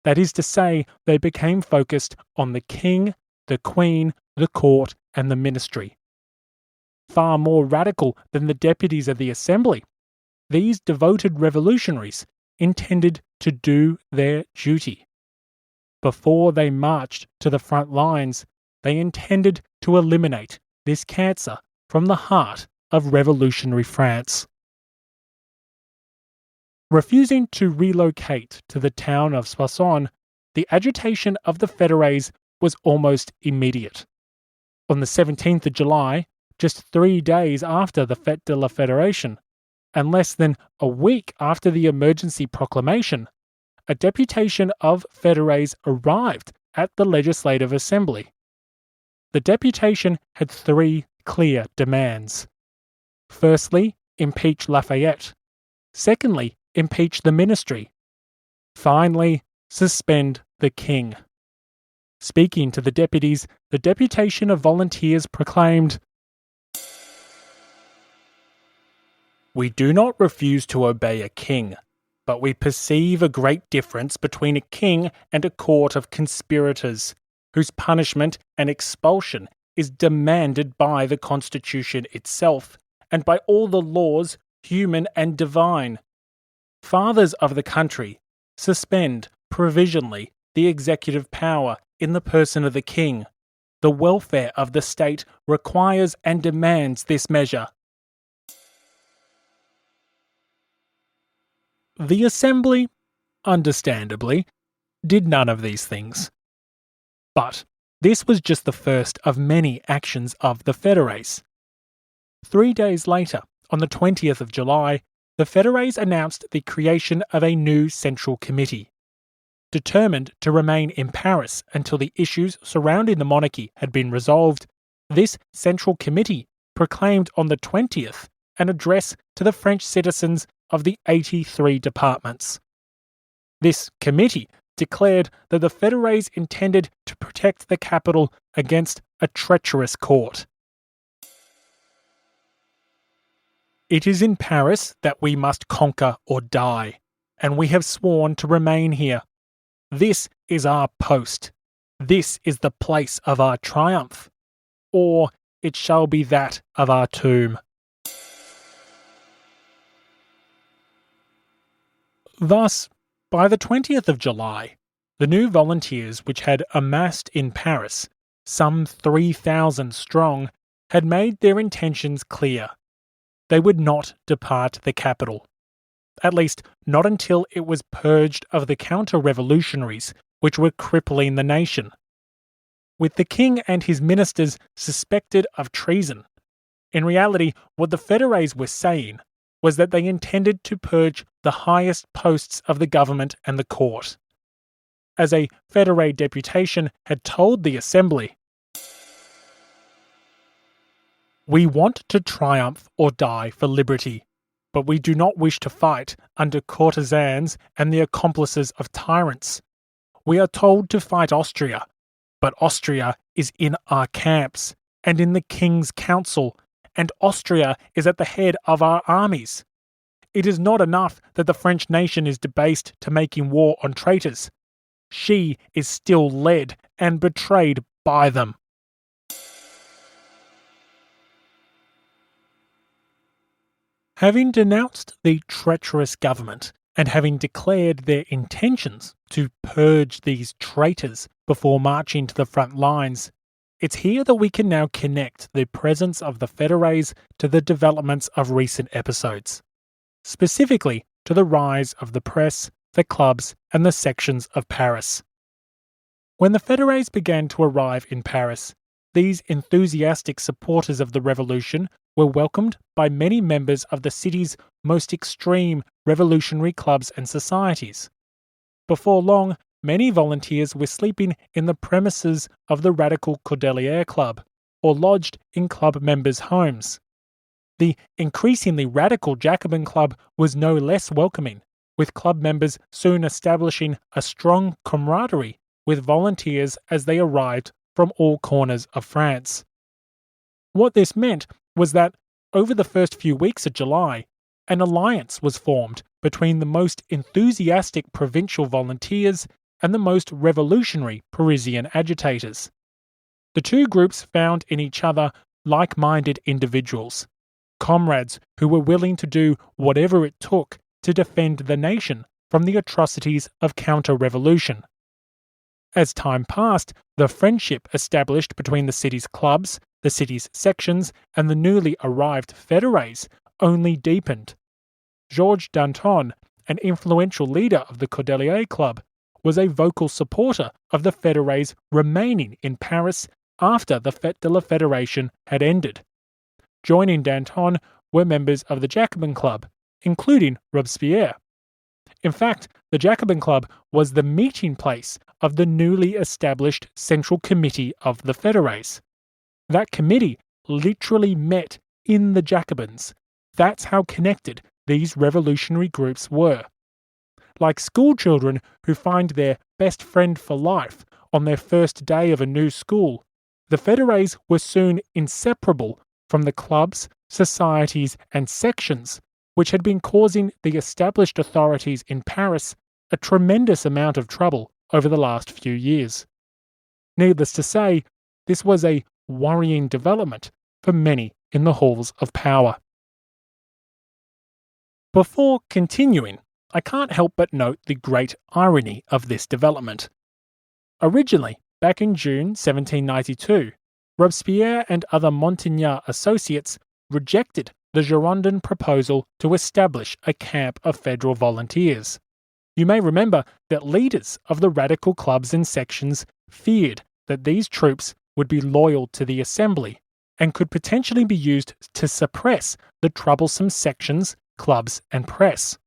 That is to say, they became focused on the king, the queen, the court, and the ministry. Far more radical than the deputies of the assembly, these devoted revolutionaries intended to do their duty. Before they marched to the front lines, they intended to eliminate this cancer from the heart of revolutionary France. Refusing to relocate to the town of Soissons, the agitation of the fédérés was almost immediate. On the 17th of July, just 3 days after the Fête de la Fédération, and less than a week after the emergency proclamation, a deputation of fédérés arrived at the Legislative Assembly. The deputation had 3 clear demands. Firstly, impeach Lafayette. Secondly, impeach the ministry. Finally, suspend the king. Speaking to the deputies, the deputation of volunteers proclaimed, "We do not refuse to obey a king, but we perceive a great difference between a king and a court of conspirators, whose punishment and expulsion is demanded by the Constitution itself, and by all the laws, human and divine. Fathers of the country, suspend, provisionally, the executive power in the person of the king. The welfare of the state requires and demands this measure." The Assembly, understandably, did none of these things. But this was just the first of many actions of the fédérés. 3 days later, on the 20th of July, the fédérés announced the creation of a new central committee. Determined to remain in Paris until the issues surrounding the monarchy had been resolved, this central committee proclaimed on the 20th an address to the French citizens of the 83 departments. This committee declared that the fédérés intended to protect the capital against a treacherous court. "It is in Paris that we must conquer or die, and we have sworn to remain here. This is our post. This is the place of our triumph, or it shall be that of our tomb." Thus, by the 20th of July, the new volunteers which had amassed in Paris, some 3,000 strong, had made their intentions clear. They would not depart the capital, at least not until it was purged of the counter-revolutionaries which were crippling the nation. With the king and his ministers suspected of treason, in reality what the fédérés were saying was that they intended to purge the highest posts of the government and the court. As a fédéré deputation had told the Assembly, "We want to triumph or die for liberty, but we do not wish to fight under courtesans and the accomplices of tyrants. We are told to fight Austria, but Austria is in our camps and in the King's council, and Austria is at the head of our armies. It is not enough that the French nation is debased to making war on traitors. She is still led and betrayed by them." Having denounced the treacherous government and having declared their intentions to purge these traitors before marching to the front lines, it's here that we can now connect the presence of the fédérés to the developments of recent episodes, specifically to the rise of the press, the clubs, and the sections of Paris. When the fédérés began to arrive in Paris, these enthusiastic supporters of the revolution were welcomed by many members of the city's most extreme revolutionary clubs and societies. Before long, many volunteers were sleeping in the premises of the radical Cordelier Club, or lodged in club members' homes. The increasingly radical Jacobin Club was no less welcoming, with club members soon establishing a strong camaraderie with volunteers as they arrived from all corners of France. What this meant was that, over the first few weeks of July, an alliance was formed between the most enthusiastic provincial volunteers and the most revolutionary Parisian agitators. The two groups found in each other like-minded individuals, comrades who were willing to do whatever it took to defend the nation from the atrocities of counter-revolution. As time passed, the friendship established between the city's clubs, the city's sections, and the newly arrived fédérés only deepened. Georges Danton, an influential leader of the Cordelier Club, was a vocal supporter of the fédérés remaining in Paris after the Fête de la Fédération had ended. Joining Danton were members of the Jacobin Club, including Robespierre. In fact, the Jacobin Club was the meeting place of the newly established Central Committee of the Fédérés. That committee literally met in the Jacobins. That's how connected these revolutionary groups were. Like schoolchildren who find their best friend for life on their first day of a new school, the fédérés were soon inseparable from the clubs, societies, and sections, which had been causing the established authorities in Paris a tremendous amount of trouble over the last few years. Needless to say, this was a worrying development for many in the halls of power. Before continuing, I can't help but note the great irony of this development. Originally, back in June 1792, Robespierre and other Montagnard associates rejected the Girondin proposal to establish a camp of federal volunteers. You may remember that leaders of the radical clubs and sections feared that these troops would be loyal to the Assembly and could potentially be used to suppress the troublesome sections, clubs, and press.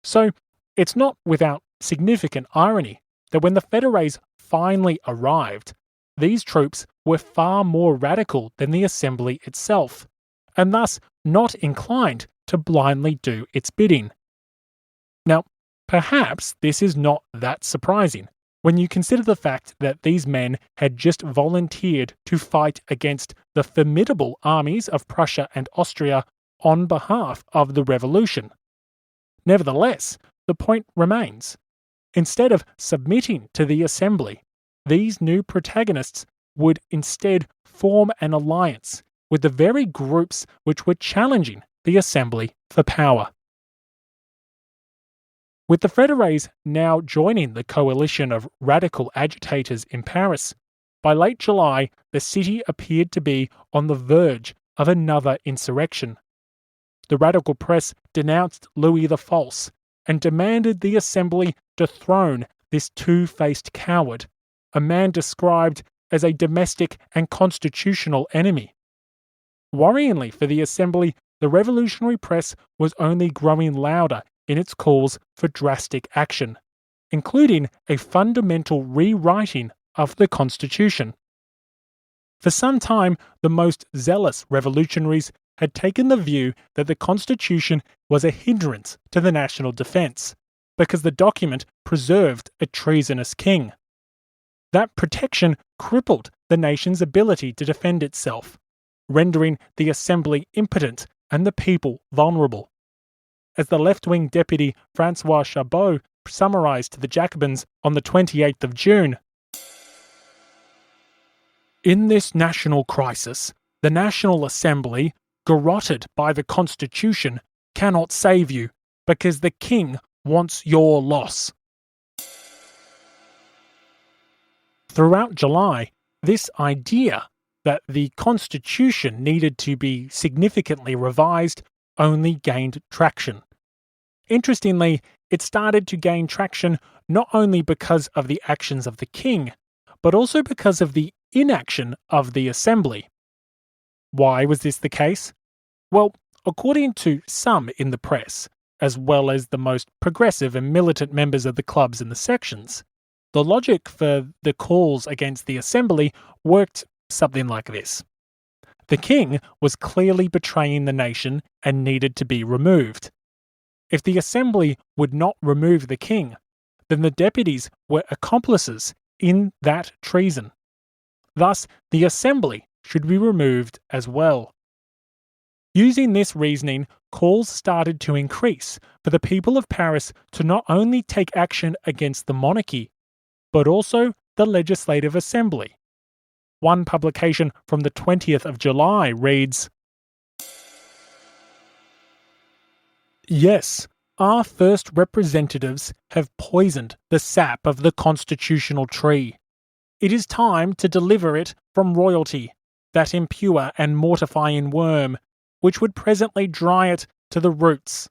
So, it's not without significant irony that when the fédérés finally arrived, these troops were far more radical than the Assembly itself, and thus not inclined to blindly do its bidding. Now, perhaps this is not that surprising when you consider the fact that these men had just volunteered to fight against the formidable armies of Prussia and Austria on behalf of the revolution. Nevertheless, the point remains. Instead of submitting to the Assembly, these new protagonists would instead form an alliance with the very groups which were challenging the Assembly for power. With the fédérés now joining the coalition of radical agitators in Paris, by late July the city appeared to be on the verge of another insurrection. The radical press denounced Louis the False and demanded the Assembly dethrone this two-faced coward, a man described as a domestic and constitutional enemy. Worryingly for the Assembly, the revolutionary press was only growing louder in its calls for drastic action, including a fundamental rewriting of the Constitution. For some time, the most zealous revolutionaries had taken the view that the Constitution was a hindrance to the national defence, because the document preserved a treasonous king. That protection crippled the nation's ability to defend itself, rendering the Assembly impotent and the people vulnerable. As the left-wing deputy François Chabot summarised to the Jacobins on the 28th of June, "In this national crisis, the National Assembly, garroted by the Constitution, cannot save you, because the king wants your loss." Throughout July, this idea that the Constitution needed to be significantly revised only gained traction. Interestingly, it started to gain traction not only because of the actions of the king, but also because of the inaction of the Assembly. Why was this the case? Well, according to some in the press, as well as the most progressive and militant members of the clubs and the sections, the logic for the calls against the Assembly worked something like this. The king was clearly betraying the nation and needed to be removed. If the Assembly would not remove the king, then the deputies were accomplices in that treason. Thus, the Assembly should be removed as well. Using this reasoning, calls started to increase for the people of Paris to not only take action against the monarchy, but also the Legislative Assembly. One publication from the 20th of July reads, "Yes, our first representatives have poisoned the sap of the constitutional tree. It is time to deliver it from royalty, that impure and mortifying worm, which would presently dry it to the roots.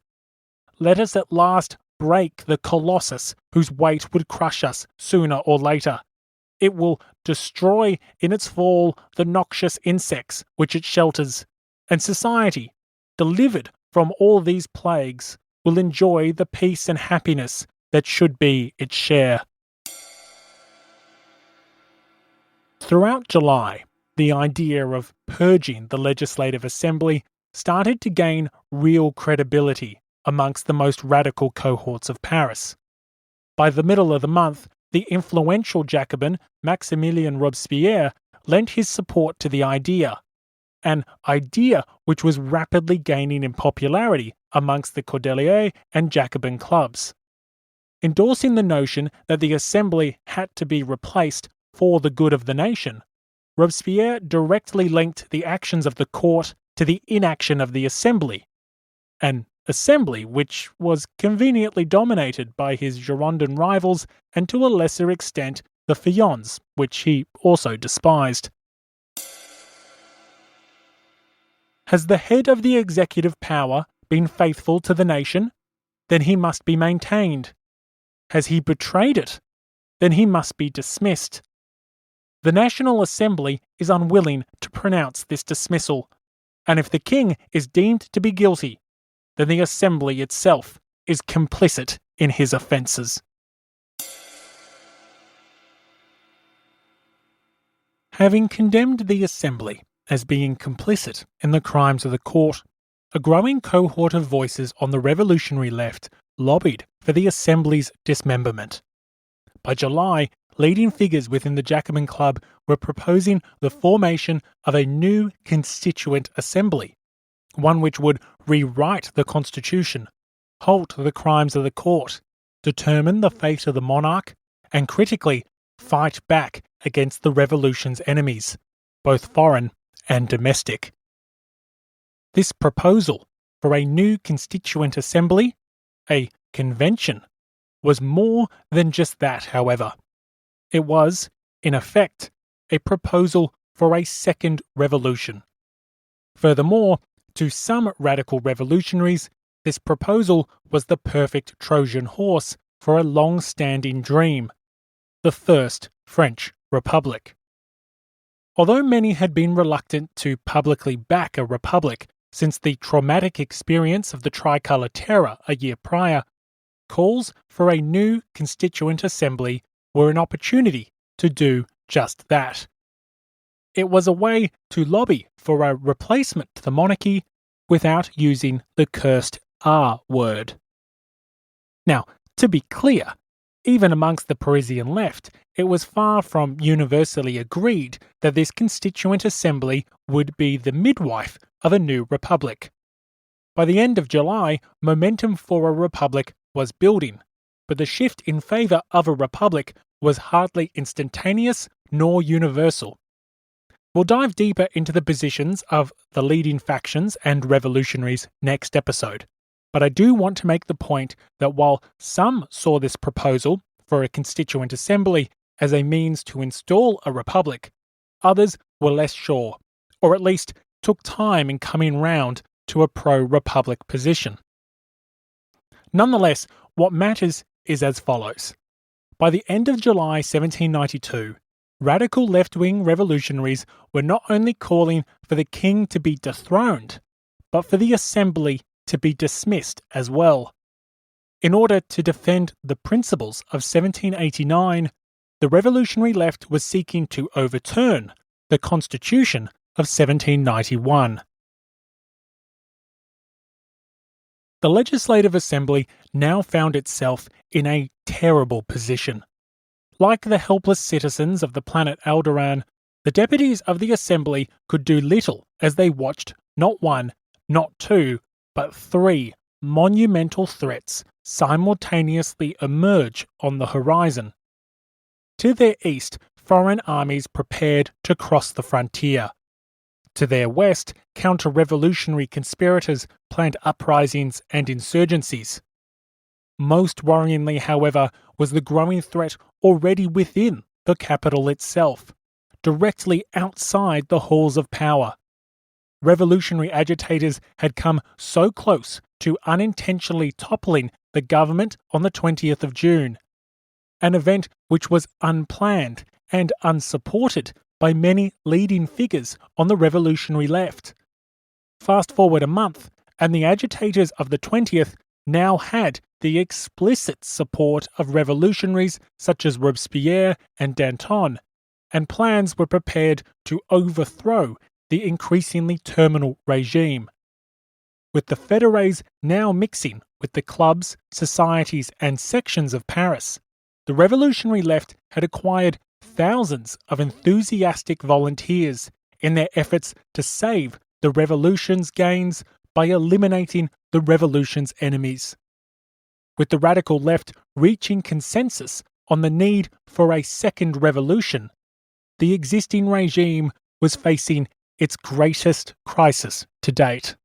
Let us at last break the colossus whose weight would crush us sooner or later. It will destroy in its fall the noxious insects which it shelters, and society, delivered from all these plagues, will enjoy the peace and happiness that should be its share." Throughout July, the idea of purging the Legislative Assembly started to gain real credibility amongst the most radical cohorts of Paris. By the middle of the month, the influential Jacobin Maximilien Robespierre lent his support to the idea, an idea which was rapidly gaining in popularity amongst the Cordeliers and Jacobin clubs. Endorsing the notion that the Assembly had to be replaced for the good of the nation, Robespierre directly linked the actions of the court to the inaction of the Assembly, an Assembly which was conveniently dominated by his Girondin rivals and to a lesser extent the Feuillants, which he also despised. Has the head of the executive power been faithful to the nation? Then he must be maintained. Has he betrayed it? Then he must be dismissed. The National Assembly is unwilling to pronounce this dismissal, and if the king is deemed to be guilty, then the Assembly itself is complicit in his offences. Having condemned the Assembly as being complicit in the crimes of the court, a growing cohort of voices on the revolutionary left lobbied for the Assembly's dismemberment. By July, leading figures within the Jacobin Club were proposing the formation of a new constituent assembly, one which would rewrite the constitution, halt the crimes of the court, determine the fate of the monarch, and critically fight back against the revolution's enemies, both foreign and domestic. This proposal for a new constituent assembly, a convention, was more than just that, however. It was, in effect, a proposal for a second revolution. Furthermore, to some radical revolutionaries, this proposal was the perfect Trojan horse for a long-standing dream, the First French Republic. Although many had been reluctant to publicly back a republic since the traumatic experience of the Tricolour Terror a year prior, calls for a new constituent assembly were an opportunity to do just that. It was a way to lobby for a replacement to the monarchy without using the cursed R word. Now, to be clear, even amongst the Parisian left, it was far from universally agreed that this constituent assembly would be the midwife of a new republic. By the end of July, momentum for a republic was building, but the shift in favour of a republic was hardly instantaneous nor universal. We'll dive deeper into the positions of the leading factions and revolutionaries next episode, but I do want to make the point that while some saw this proposal for a constituent assembly as a means to install a republic, others were less sure, or at least took time in coming round to a pro-republic position. Nonetheless, what matters is as follows. By the end of July 1792, radical left-wing revolutionaries were not only calling for the king to be dethroned, but for the assembly to be dismissed as well. In order to defend the principles of 1789, the revolutionary left was seeking to overturn the Constitution of 1791. The Legislative Assembly now found itself in a terrible position. Like the helpless citizens of the planet Alderaan, the deputies of the Assembly could do little as they watched not one, not two, but three monumental threats simultaneously emerge on the horizon. To their east, foreign armies prepared to cross the frontier. To their west, counter-revolutionary conspirators planned uprisings and insurgencies. Most worryingly, however, was the growing threat already within the capital itself, directly outside the halls of power. Revolutionary agitators had come so close to unintentionally toppling the government on the 20th of June, an event which was unplanned and unsupported by many leading figures on the revolutionary left. Fast forward a month, and the agitators of the 20th now had the explicit support of revolutionaries such as Robespierre and Danton, and plans were prepared to overthrow the increasingly terminal regime. With the fédérés now mixing with the clubs, societies and sections of Paris, the revolutionary left had acquired thousands of enthusiastic volunteers in their efforts to save the revolution's gains by eliminating the revolution's enemies. With the radical left reaching consensus on the need for a second revolution, the existing regime was facing its greatest crisis to date.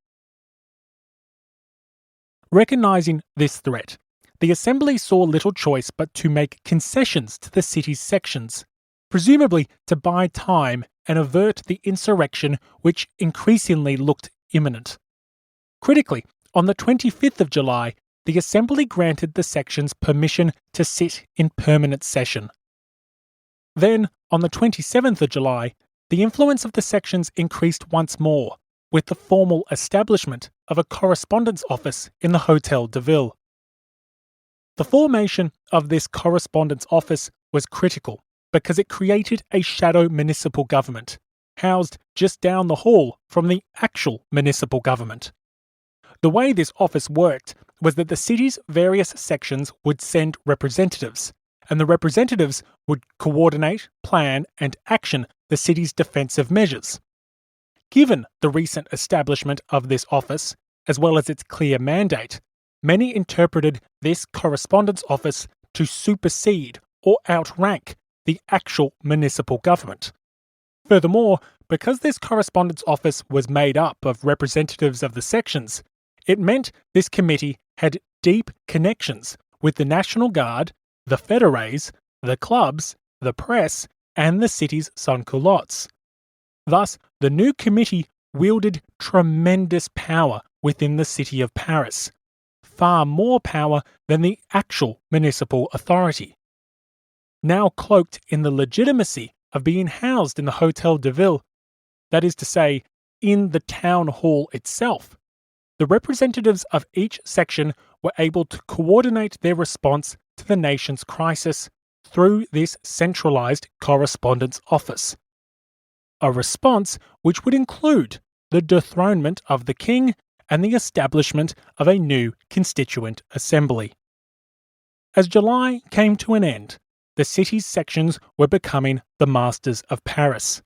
Recognising this threat, the Assembly saw little choice but to make concessions to the city's sections, presumably to buy time and avert the insurrection which increasingly looked imminent. Critically, on the 25th of July, the Assembly granted the sections permission to sit in permanent session. Then, on the 27th of July, the influence of the sections increased once more, with the formal establishment of a correspondence office in the Hôtel de Ville. The formation of this correspondence office was critical because it created a shadow municipal government, housed just down the hall from the actual municipal government. The way this office worked was that the city's various sections would send representatives, and the representatives would coordinate, plan, and action the city's defensive measures. Given the recent establishment of this office, as well as its clear mandate, many interpreted this correspondence office to supersede or outrank the actual municipal government. Furthermore, because this correspondence office was made up of representatives of the sections, it meant this committee had deep connections with the National Guard, the fédérés, the clubs, the press, and the city's sans-culottes. Thus, the new committee wielded tremendous power within the city of Paris, far more power than the actual municipal authority. Now cloaked in the legitimacy of being housed in the Hôtel de Ville, that is to say, in the town hall itself, the representatives of each section were able to coordinate their response to the nation's crisis through this centralised correspondence office. A response which would include the dethronement of the king and the establishment of a new constituent assembly. As July came to an end, the city's sections were becoming the masters of Paris.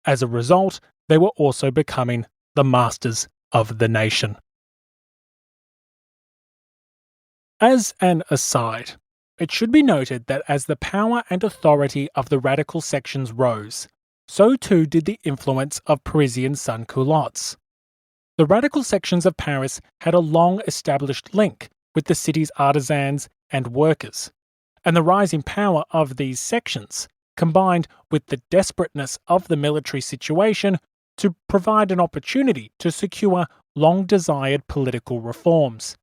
As a result, they were also becoming the masters of the nation. As an aside, it should be noted that as the power and authority of the radical sections rose, so too did the influence of Parisian sans-culottes. The radical sections of Paris had a long-established link with the city's artisans and workers, and the rising power of these sections, combined with the desperateness of the military situation, to provide an opportunity to secure long-desired political reforms.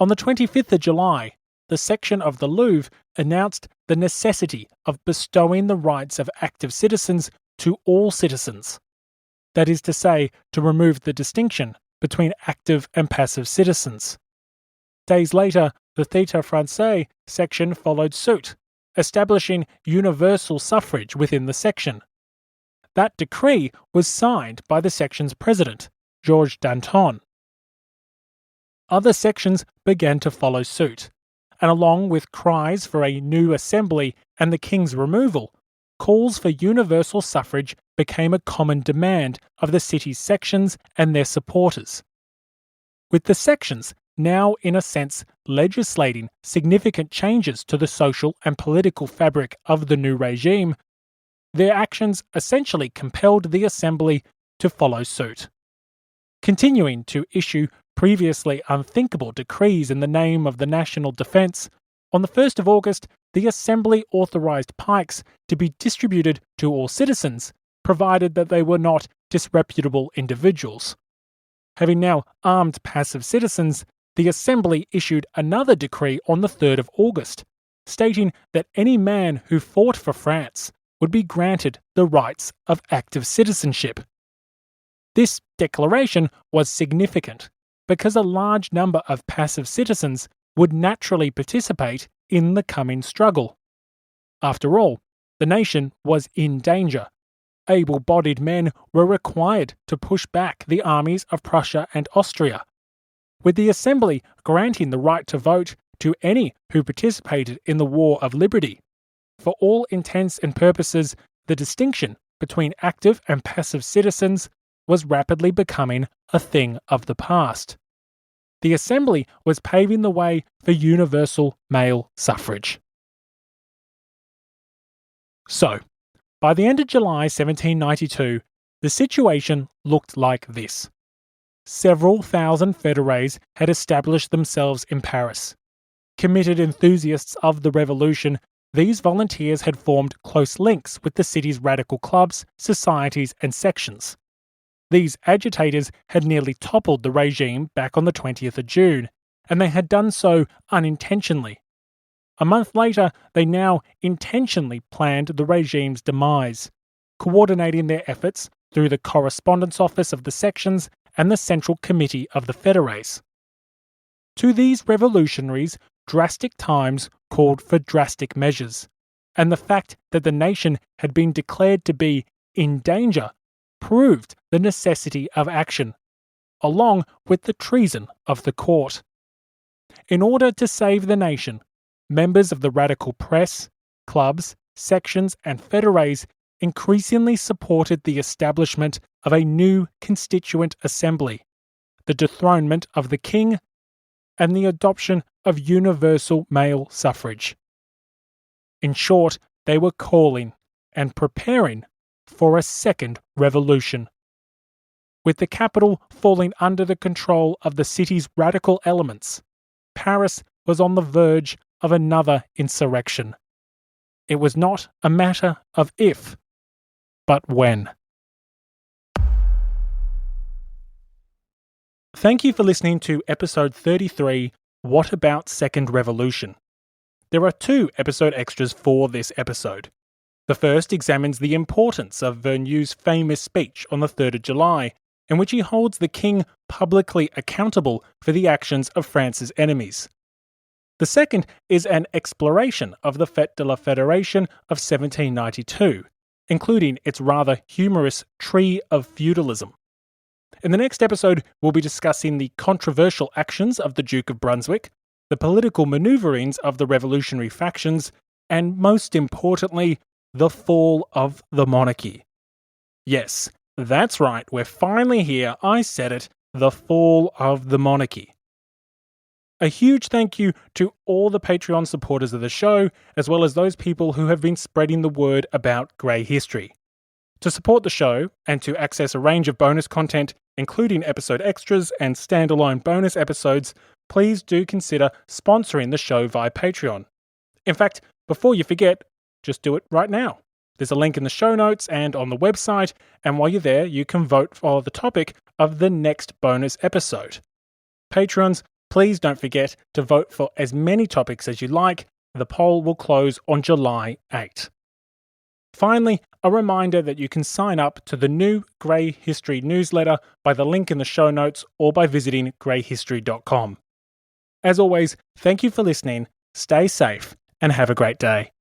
On the 25th of July, the section of the Louvre announced the necessity of bestowing the rights of active citizens to all citizens. That is to say, to remove the distinction between active and passive citizens. Days later, the Theatre Français section followed suit, establishing universal suffrage within the section. That decree was signed by the section's president, Georges Danton. Other sections began to follow suit, and along with cries for a new assembly and the king's removal, calls for universal suffrage became a common demand of the city's sections and their supporters. With the sections, now in a sense legislating significant changes to the social and political fabric of the new regime, their actions essentially compelled the assembly to follow suit. Continuing to issue previously unthinkable decrees in the name of the national defence, on the 1st of August, the Assembly authorised pikes to be distributed to all citizens, provided that they were not disreputable individuals. Having now armed passive citizens, the Assembly issued another decree on the 3rd of August, stating that any man who fought for France would be granted the rights of active citizenship. This declaration was significant because a large number of passive citizens would naturally participate in the coming struggle. After all, the nation was in danger. Able-bodied men were required to push back the armies of Prussia and Austria, with the Assembly granting the right to vote to any who participated in the War of Liberty. For all intents and purposes, the distinction between active and passive citizens was rapidly becoming a thing of the past. The Assembly was paving the way for universal male suffrage. So, by the end of July 1792, the situation looked like this. Several thousand fédérés had established themselves in Paris. Committed enthusiasts of the revolution, these volunteers had formed close links with the city's radical clubs, societies, and sections. These agitators had nearly toppled the regime back on the 20th of June, and they had done so unintentionally. A month later, they now intentionally planned the regime's demise, coordinating their efforts through the correspondence office of the sections and the central committee of the fédérés. To these revolutionaries, drastic times called for drastic measures, and the fact that the nation had been declared to be in danger proved the necessity of action, along with the treason of the court. In order to save the nation, members of the radical press, clubs, sections, and fédérés increasingly supported the establishment of a new constituent assembly, the dethronement of the king, and the adoption of universal male suffrage. In short, they were calling and preparing for a second revolution. With the capital falling under the control of the city's radical elements, Paris was on the verge of another insurrection. It was not a matter of if, but when. Thank you for listening to episode 33, What About Second Revolution? There are 2 episode extras for this episode. The first examines the importance of Verneux's famous speech on the 3rd of July, in which he holds the king publicly accountable for the actions of France's enemies. The second is an exploration of the Fête de la Fédération of 1792, including its rather humorous tree of feudalism. In the next episode, we'll be discussing the controversial actions of the Duke of Brunswick, the political manoeuvrings of the revolutionary factions, and most importantly, the fall of the monarchy. Yes, that's right, we're finally here, I said it, the fall of the monarchy. A huge thank you to all the Patreon supporters of the show, as well as those people who have been spreading the word about Grey History. To support the show, and to access a range of bonus content, including episode extras and standalone bonus episodes, please do consider sponsoring the show via Patreon. In fact, before you forget, just do it right now. There's a link in the show notes and on the website, and while you're there, you can vote for the topic of the next bonus episode. Patrons, please don't forget to vote for as many topics as you like. The poll will close on July 8. Finally, a reminder that you can sign up to the new Grey History newsletter by the link in the show notes or by visiting greyhistory.com. As always, thank you for listening, stay safe, and have a great day.